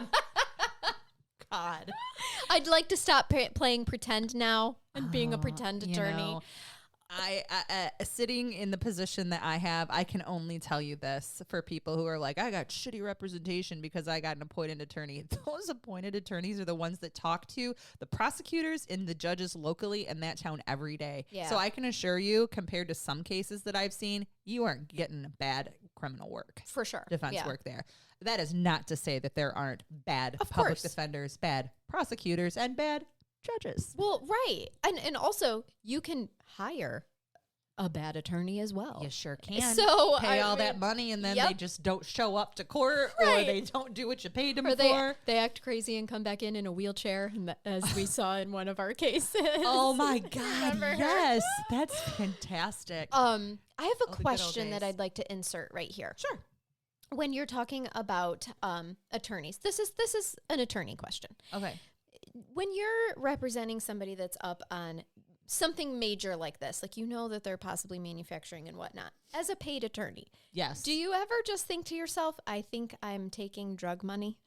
God. I'd like to stop playing pretend now and being a pretend attorney. I sitting in the position that I have, I can only tell you this for people who are like, I got shitty representation because I got an appointed attorney. Those appointed attorneys are the ones that talk to the prosecutors and the judges locally in that town every day. Yeah. So I can assure you, compared to some cases that I've seen, you aren't getting bad criminal work. For sure. Defense work there. That is not to say that there aren't bad public defenders, bad prosecutors, and bad judges. Well, right. And also you can hire a bad attorney as well. You sure can. So pay all that money and then they just don't show up to court or they don't do what you paid them for. They act crazy and come back in a wheelchair, as we saw in one of our cases. Oh my God. Yes. That's fantastic. I have a question that I'd like to insert right here. Sure. When you're talking about attorneys, this is an attorney question. Okay. When you're representing somebody that's up on something major like this, like that they're possibly manufacturing and whatnot, as a paid attorney, yes, do you ever just think to yourself, I think I'm taking drug money?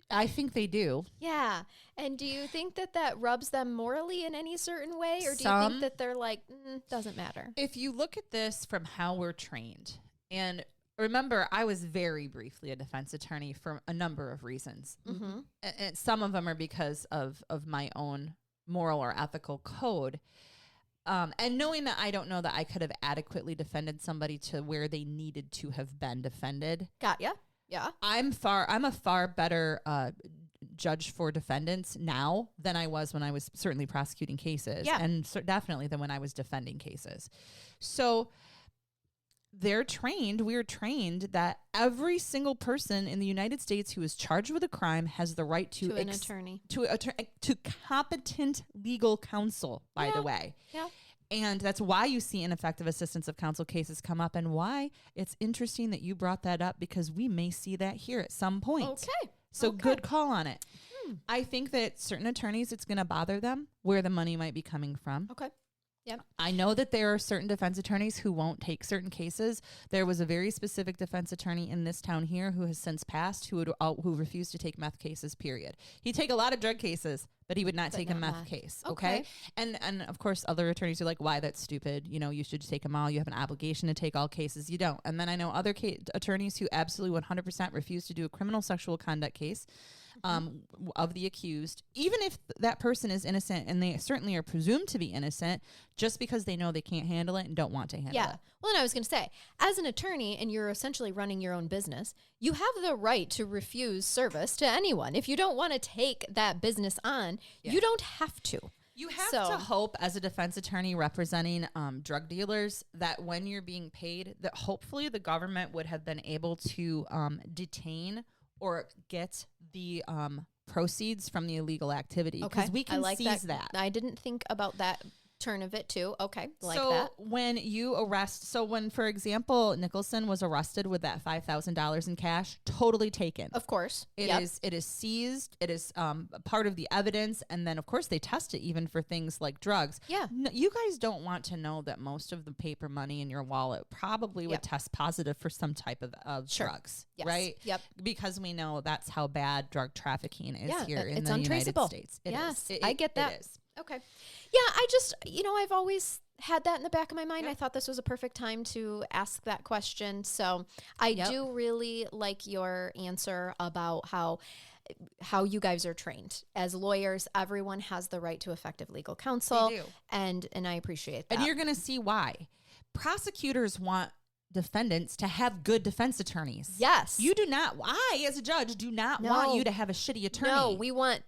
I think they do. Yeah. And do you think that rubs them morally in any certain way? Or do you think that they're like, doesn't matter? If you look at this from how we're trained, and remember, I was very briefly a defense attorney for a number of reasons. Mm-hmm. And some of them are because of my own moral or ethical code. And knowing that I don't know that I could have adequately defended somebody to where they needed to have been defended. Got ya. Yeah. I'm a far better judge for defendants now than I was when I was certainly prosecuting cases. Yeah. And definitely than when I was defending cases. So we're trained that every single person in the United States who is charged with a crime has the right to an attorney, to competent legal counsel, by the way. Yeah. And that's why you see ineffective assistance of counsel cases come up, and why it's interesting that you brought that up, because we may see that here at some point. Okay. So good call on it. I think that certain attorneys, it's going to bother them where the money might be coming from. Okay. Yeah. I know that there are certain defense attorneys who won't take certain cases. There was a very specific defense attorney in this town here who has since passed who refused to take meth cases, period. He'd take a lot of drug cases, but he would not take a meth case. Okay. And of course, other attorneys are like, why? That's stupid. You should take them all. You have an obligation to take all cases. You don't. And then I know other attorneys who absolutely 100% refuse to do a criminal sexual conduct case of the accused, even if that person is innocent, and they certainly are presumed to be innocent, just because they know they can't handle it and don't want to handle it. Well, and I was going to say, as an attorney, and you're essentially running your own business, you have the right to refuse service to anyone. If you don't want to take that business on, you don't have to. You have to hope, as a defense attorney representing drug dealers, that when you're being paid, that hopefully the government would have been able to detain or get the proceeds from the illegal activity, because we can seize that. I didn't think about that turn of it too. Okay. So when you arrest, when, for example, Nicholson was arrested with that $5,000 in cash, totally taken. Of course. It is seized. It is part of the evidence. And then, of course, they test it even for things like drugs. Yeah. You guys don't want to know that most of the paper money in your wallet probably would test positive for some type of drugs, right? Yep. Because we know that's how bad drug trafficking is here in the untraceable. United States. Yes, I get that. It is. Okay. Yeah, I just, I've always had that in the back of my mind. I thought this was a perfect time to ask that question. So I do really like your answer about how you guys are trained. As lawyers, everyone has the right to effective legal counsel. They do. And I appreciate that. And you're going to see why. Prosecutors want defendants to have good defense attorneys. Yes. You do not, I as a judge do not want you to have a shitty attorney. No, we want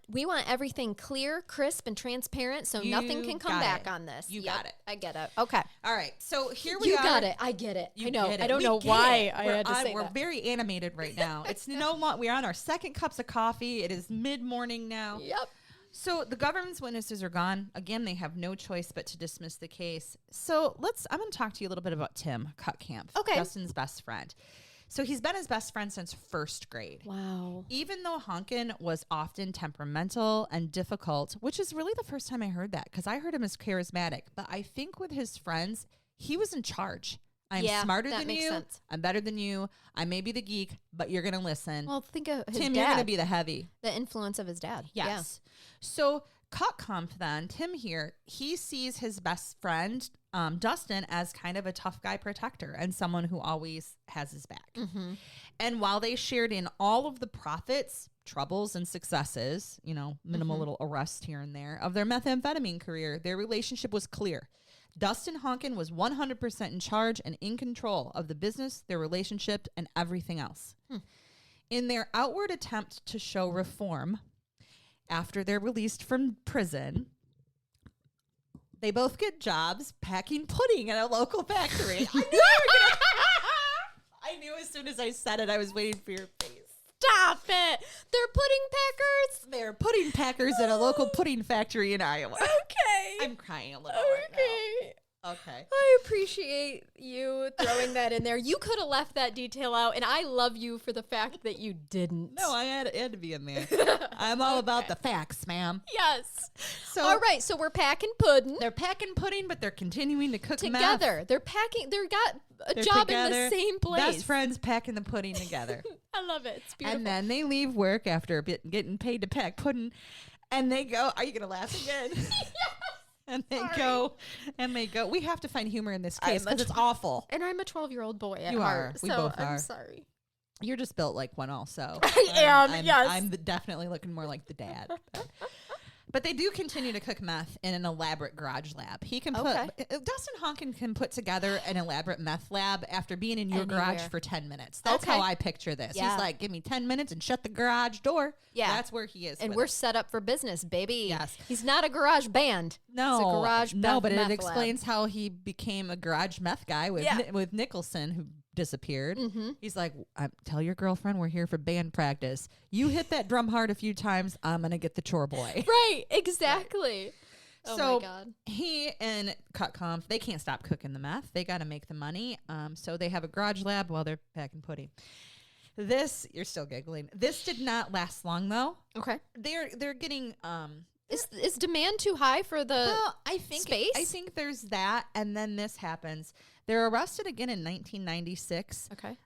everything clear, crisp, and transparent, so nothing can come back on this. You got it. I get it. Okay. All right. So here we are. You got it. I get it. You I know. Get it. I don't know why I had to say that. We're very animated right now. It's we're on our second cups of coffee. It is mid-morning now. Yep. So the government's witnesses are gone. Again, they have no choice but to dismiss the case. So I'm going to talk to you a little bit about Tim Cutcamp, Justin's best friend. So he's been his best friend since first grade. Wow. Even though Honkin was often temperamental and difficult, which is really the first time I heard that, because I heard him as charismatic. But I think with his friends, he was in charge. I'm smarter than you. Sense. I'm better than you. I may be the geek, but you're going to listen. Well, think of his Tim, dad. you're going to be the heavy. The influence of his dad. Yes. Yeah. So Cutcamp then, Tim here, he sees his best friend Dustin as kind of a tough guy protector and someone who always has his back. Mm-hmm. And while they shared in all of the profits, troubles, and successes, minimal little arrests here and there of their methamphetamine career, their relationship was clear. Dustin Honkin was 100% in charge and in control of the business, their relationship, and everything else. In their outward attempt to show reform, after they're released from prison, they both get jobs packing pudding at a local factory. I knew as soon as I said it, I was waiting for your face. Stop it. They're pudding packers? They're pudding packers at a local pudding factory in Iowa. Okay. I'm crying a little right now. Okay. I appreciate you throwing that in there. You could have left that detail out, and I love you for the fact that you didn't. No, I had to be in there. I'm all about the facts, ma'am. Yes. So all right, so we're packing pudding. They're packing pudding, but they're continuing to cook together. Meth. They're packing. They're They're job together, in the same place. Best friends packing the pudding together. I love it. It's beautiful. And then they leave work after getting paid to pack pudding, and they go. Are you gonna laugh again? Yes. And they go. We have to find humor in this case because it's awful. And I'm a 12-year-old boy at You heart. are. We so both are. I'm sorry. You're just built like one also. I am, yes. I'm definitely looking more like the dad. But they do continue to cook meth in an elaborate garage lab. He can Dustin Honkin can put together an elaborate meth lab after being in your garage for 10 minutes. That's how I picture this. Yeah. He's like, give me 10 minutes and shut the garage door. Yeah. That's where he is. And we're set up for business, baby. Yes. He's not a garage band. No. It's a garage but meth it explains how he became a garage meth guy with Nicholson, who disappeared. Mm-hmm. He's like, tell your girlfriend we're here for band practice. You hit that drum hard a few times, I'm gonna get the chore boy. Right, exactly. Right. Oh my God. He and Cutconf, they can't stop cooking the meth. They got to make the money. So they have a garage lab while they're packing pudding. This, you're still giggling. This did not last long though. Okay. They're getting Is demand too high for the space? I think there's that, and then this happens. They're arrested again in 1996. Okay.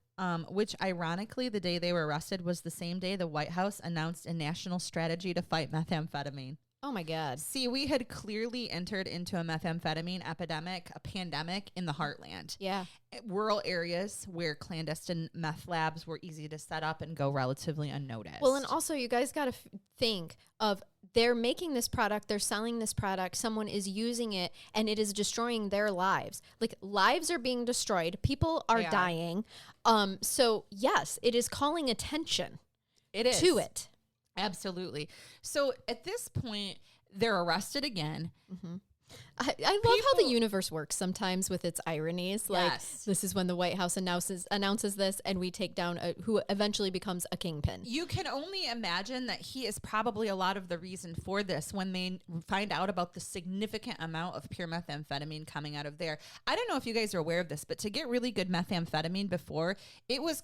Which ironically, the day they were arrested was the same day the White House announced a national strategy to fight methamphetamine. Oh my God. See, we had clearly entered into a methamphetamine epidemic, a pandemic in the heartland. Yeah. Rural areas where clandestine meth labs were easy to set up and go relatively unnoticed. Well, and also you guys got to think of they're making this product, they're selling this product, someone is using it, and it is destroying their lives. Like, lives are being destroyed. People are dying. So, yes, it is calling attention to it. Absolutely. So at this point, they're arrested again. Mm-hmm. I love how the universe works sometimes with its ironies. Like, this is when the White House announces this, and we take down who eventually becomes a kingpin. You can only imagine that he is probably a lot of the reason for this when they find out about the significant amount of pure methamphetamine coming out of there. I don't know if you guys are aware of this, but to get really good methamphetamine before, it was,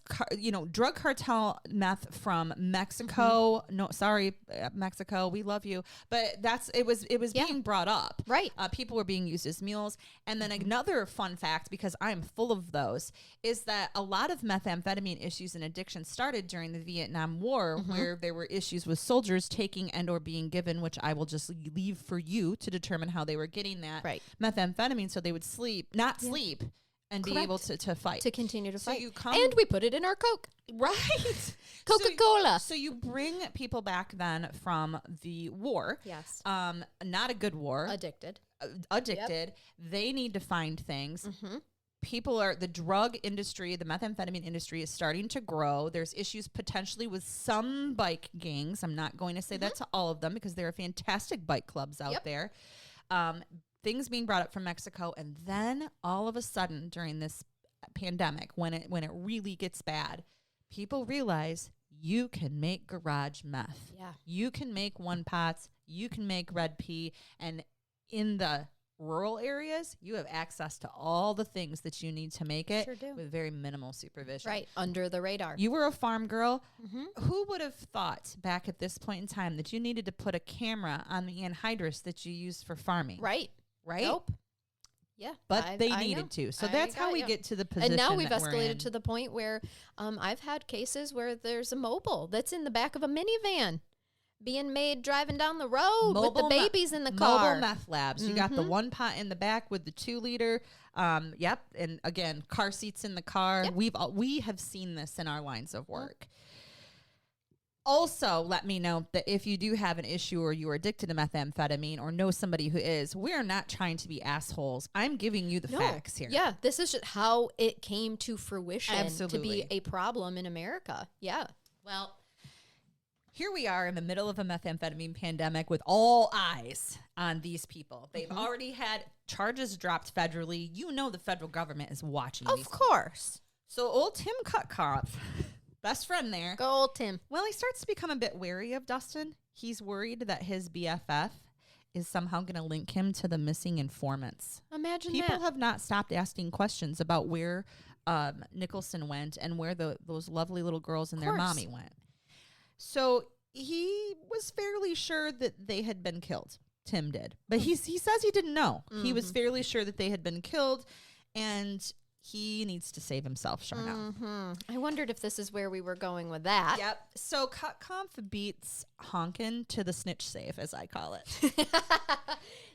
drug cartel meth from Mexico. Mm-hmm. No, sorry, Mexico, we love you. But it was being brought up. Right. People were being used as mules. And then another fun fact, because I'm full of those, is that a lot of methamphetamine issues and addiction started during the Vietnam War, where there were issues with soldiers taking and or being given, which I will just leave for you to determine how they were getting that methamphetamine, so they would not sleep, and be able to fight. To continue to fight. And we put it in our Coke. Right. Coca-Cola. So you bring people back then from the war. Yes. Not a good war. Addicted. Yep. They need to find things. Mm-hmm. The drug industry, the methamphetamine industry is starting to grow. There's issues potentially with some bike gangs. I'm not going to say that to all of them because there are fantastic bike clubs out there. Things being brought up from Mexico. And then all of a sudden during this pandemic, when it really gets bad, people realize you can make garage meth. Yeah. You can make 1-pots. You can make red pea. And in the rural areas, you have access to all the things that you need to make it with very minimal supervision. Right, under the radar. You were a farm girl. Mm-hmm. Who would have thought back at this point in time that you needed to put a camera on the anhydrous that you use for farming? Right. Nope. Yeah. But they needed to. So that's how we get to the position. And now we've escalated to the point where I've had cases where there's a mobile that's in the back of a minivan. being made driving down the road with the Mobile babies in the car. Mobile meth labs. You got the 1 pot in the back with the 2 liter. Yep. And again, car seats in the car. Yep. We have seen this in our lines of work. Also, let me know that if you do have an issue or you are addicted to methamphetamine or know somebody who is, we are not trying to be assholes. I'm giving you the facts here. Yeah, this is just how it came to fruition Absolutely. to be a problem in America. Yeah. Well, here we are in the middle of a methamphetamine pandemic with all eyes on these people. They've already had charges dropped federally. You know the federal government is watching these Of course. So old Tim Cutcliffe, best friend there. Go old Tim. Well, he starts to become a bit wary of Dustin. He's worried that his BFF is somehow going to link him to the missing informants. Imagine People that. have not stopped asking questions about where Nicholson went and where those lovely little girls and their mommy went. So he was fairly sure that they had been killed. Tim did. But he says he didn't know. He was fairly sure that they had been killed, and he needs to save himself, Charnell. I wondered if this is where we were going with that. Yep. So Cutcliffe beats Honkin to the snitch save, as I call it.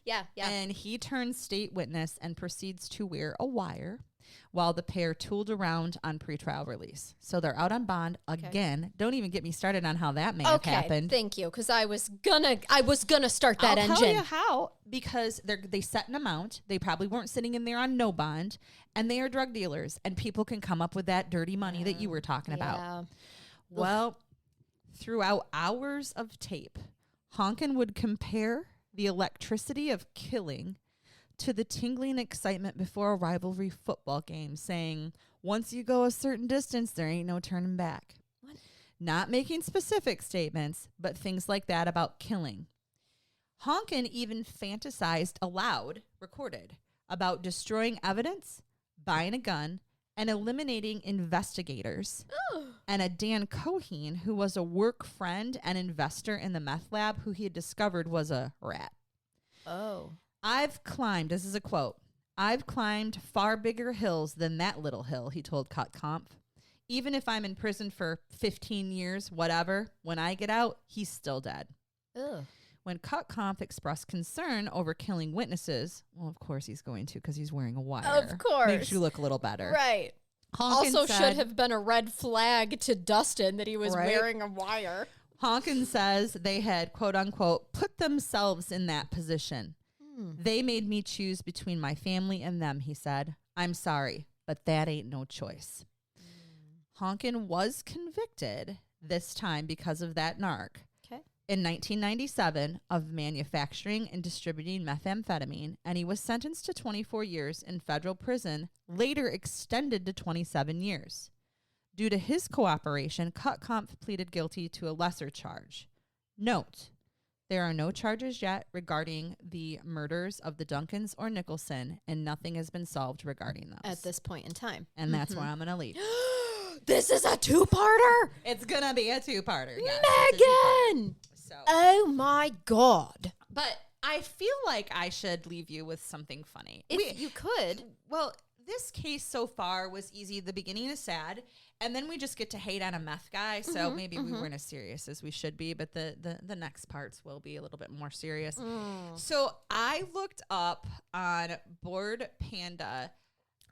Yeah. And he turns state witness and proceeds to wear a wire while the pair tooled around on pretrial release. So they're out on bond again. Don't even get me started on how that may have happened. Thank you, because I was gonna start that engine. I'll tell you how, because they set an amount. They probably weren't sitting in there on no bond, and they are drug dealers, and people can come up with that dirty money that you were talking about. Well, throughout hours of tape, Honkin would compare the electricity of killing to the tingling excitement before a rivalry football game, saying, once you go a certain distance, there ain't no turning back. What? Not making specific statements, but things like that about killing. Honkin even fantasized aloud, recorded, about destroying evidence, buying a gun, and eliminating investigators. And a Dan Coheen, who was a work friend and investor in the meth lab, who he had discovered was a rat. Oh. I've climbed, this is a quote, I've climbed far bigger hills than that little hill, he told Cutcliffe. Even if I'm in prison for 15 years, whatever, when I get out, he's still dead. Ugh. When Cutcliffe expressed concern over killing witnesses, well, of course he's going to because he's wearing a wire. Of course. Makes you look a little better. Right. Honkin Also said, should have been a red flag to Dustin that he was wearing a wire. Honkin says they had, quote unquote, put themselves in that position. They made me choose between my family and them, he said. I'm sorry, but that ain't no choice. Honkin was convicted this time because of that narc. Okay. In 1997 of manufacturing and distributing methamphetamine, and he was sentenced to 24 years in federal prison, later extended to 27 years. Due to his cooperation, Cutcliffe pleaded guilty to a lesser charge. Note, there are no charges yet regarding the murders of the Duncans or Nicholson, and nothing has been solved regarding those. At this point in time. And that's where I'm going to leave. This is a two-parter? It's going to be a two-parter. Yes, Megan! So, Oh my God. but I feel like I should leave you with something funny. If you could. Well, this case so far was easy. The beginning is sad, and then we just get to hate on a meth guy. So maybe we weren't as serious as we should be, but the next parts will be a little bit more serious. So I looked up on Bored Panda.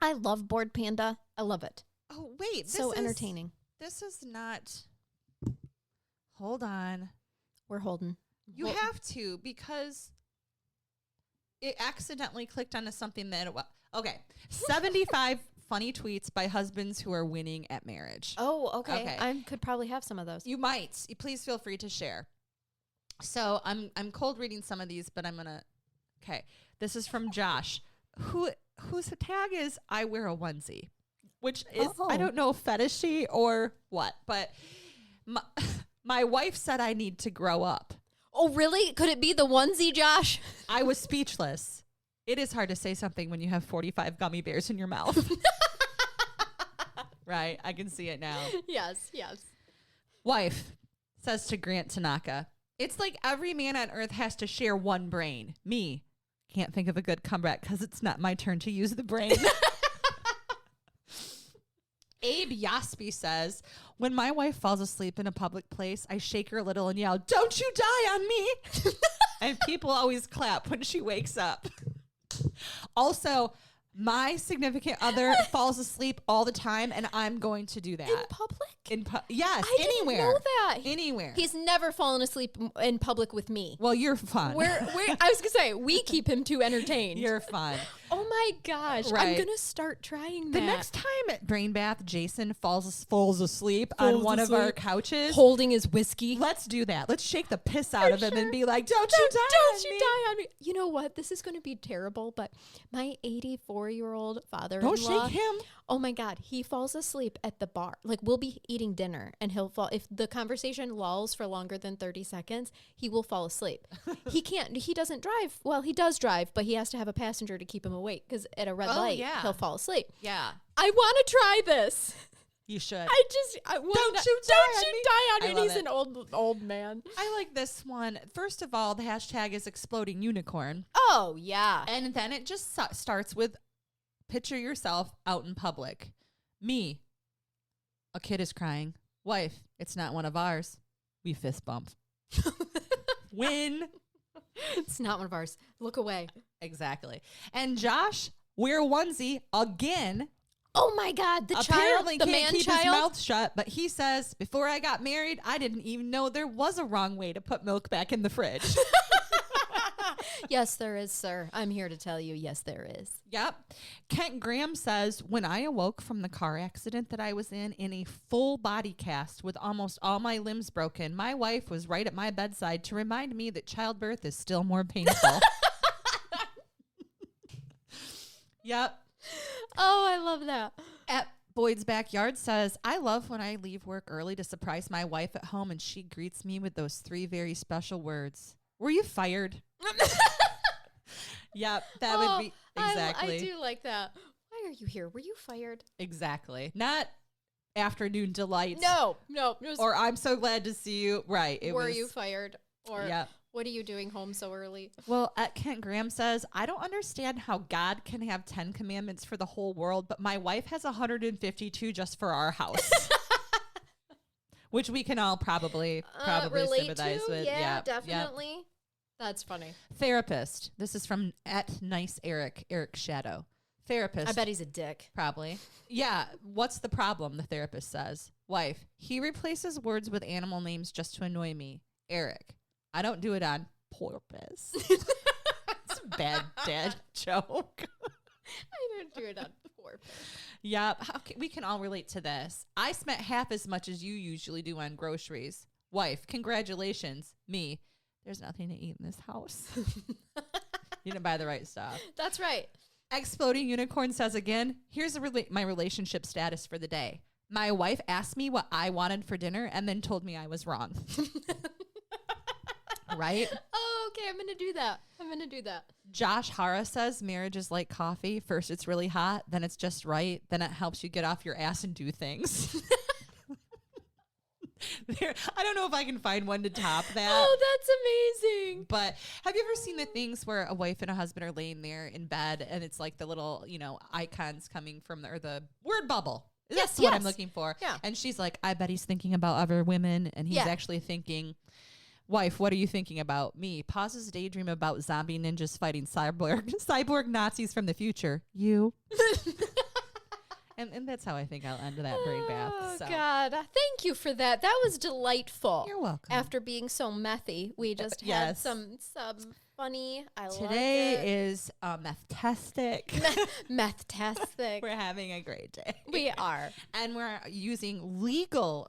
I love Bored Panda. I love it. Oh, wait. So entertaining. This is not. Hold on. We're holding. You have to, because it accidentally clicked onto something that, okay. 75 funny tweets by husbands who are winning at marriage. Oh, okay. I could probably have some of those. You might. Please feel free to share. So I'm cold reading some of these, but I'm gonna. Okay, this is from Josh, whose tag is I wear a onesie, which is I don't know fetishy or what, but my wife said I need to grow up. Oh, really? Could it be the onesie, Josh? I was speechless. It is hard to say something when you have 45 gummy bears in your mouth. Right? I can see it now. Yes. Wife says to Grant Tanaka, it's like every man on earth has to share one brain. Me. Can't think of a good comeback because it's not my turn to use the brain. Abe Yaspi says, when my wife falls asleep in a public place, I shake her a little and yell, "Don't you die on me." And people always clap when she wakes up. Also, my significant other falls asleep all the time, and I'm going to do that. In public? Yes, I anywhere. didn't know that. Anywhere. He's never fallen asleep in public with me. Well, you're fun. I was going to say, we keep him too entertained. You're fun. Oh my gosh. Right. I'm going to start trying that. The next time at Brain Bath, Jason falls asleep on one of our couches. Holding his whiskey. Let's do that. Let's shake the piss out of him and be like, Don't you die on me. You know what? This is going to be terrible, but my 84-year-old father-in-law. Don't shake him. Oh my God. He falls asleep at the bar. Like, we'll be eating dinner and he'll fall. If the conversation lulls for longer than 30 seconds, he will fall asleep. He doesn't drive. Well, he does drive, but he has to have a passenger to keep him awake because at a red light, he'll fall asleep. Yeah. I want to try this. You should. Don't you die on me. And he's an old man. I like this one. First of all, the hashtag is exploding unicorn. Oh, yeah. And then it just starts with picture yourself out in public. Me. A kid is crying. Wife. It's not one of ours. We fist bump. Win. It's not one of ours. Look away. Exactly. And Josh, wear onesie again. Oh my God, Apparently the can't man keep child. his mouth shut, but he says, before I got married, I didn't even know there was a wrong way to put milk back in the fridge. Yes, there is, sir. I'm here to tell you, yes, there is. Yep. Kent Graham says, when I awoke from the car accident that I was in a full body cast with almost all my limbs broken, my wife was right at my bedside to remind me that childbirth is still more painful. Yep. Oh, I love that. At Boyd's Backyard says, I love when I leave work early to surprise my wife at home and she greets me with those 3 very special words. Were you fired? Yep, that would be exactly. I do like that. Why are you here? Were you fired? Exactly. Not afternoon delights. No. Or I'm so glad to see you. Right. Were you fired? Or yep. What are you doing home so early? Well, at Kent Graham says, I don't understand how God can have 10 commandments for the whole world, but my wife has 152 just for our house. Which we can all probably sympathize with. Yeah, definitely. Yep. That's funny. Therapist. This is from at Nice Eric Shadow. Therapist. I bet he's a dick. Probably. Yeah. What's the problem? The therapist says. Wife. He replaces words with animal names just to annoy me. Eric. I don't do it on purpose. It's a bad dad joke. I don't do it on purpose. Yep. Okay, we can all relate to this. I spent half as much as you usually do on groceries. Wife. Congratulations. Me. There's nothing to eat in this house. You didn't buy the right stuff. That's right. Exploding Unicorn says again, here's my relationship status for the day. My wife asked me what I wanted for dinner and then told me I was wrong. Right? Oh, okay. I'm going to do that. Josh Hara says marriage is like coffee. First it's really hot, then it's just right, then it helps you get off your ass and do things. I don't know if I can find one to top that. Oh, that's amazing. But have you ever seen the things where a wife and a husband are laying there in bed and it's like the little, icons coming from the word bubble? That's what I'm looking for. Yeah. And she's like, I bet he's thinking about other women. And he's actually thinking, wife, what are you thinking about? Me. Pauses daydream about zombie ninjas fighting cyborg Nazis from the future. You. And that's how I think I'll end that brain bath. Oh, God. Thank you for that. That was delightful. You're welcome. After being so methy, we just had some funny. Today is meth-tastic. Meth-tastic. We're having a great day. We are. And we're using legal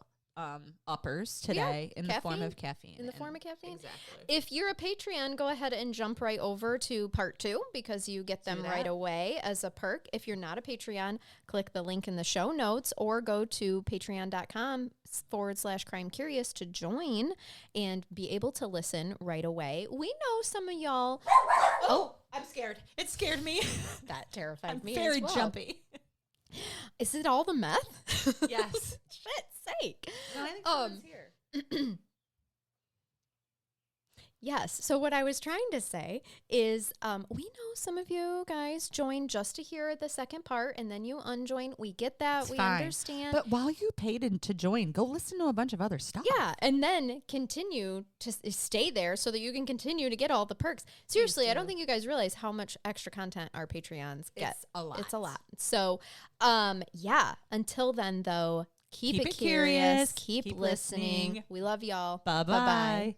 uppers today in the form of caffeine. Exactly. Exactly. If you're a Patreon, go ahead and jump right over to part 2 because you get them right away as a perk. If you're not a Patreon, click the link in the show notes or go to patreon.com/crime curious to join and be able to listen right away. We know some of y'all. Oh, I'm scared. It scared me. That terrified me. Very as well. jumpy. Is it all the meth? Yes. Shit's sake. No, I think someone's here. Yes. So what I was trying to say is we know some of you guys join just to hear the second part and then you unjoin. We get that. It's we fine. understand. But while you paid to join, go listen to a bunch of other stuff. Yeah. And then continue to stay there so that you can continue to get all the perks. Seriously, I don't think you guys realize how much extra content our Patreons get. It's a lot. It's a lot. So yeah. Until then, though, keep it curious. Keep listening. We love y'all. Bye-bye. Bye-bye.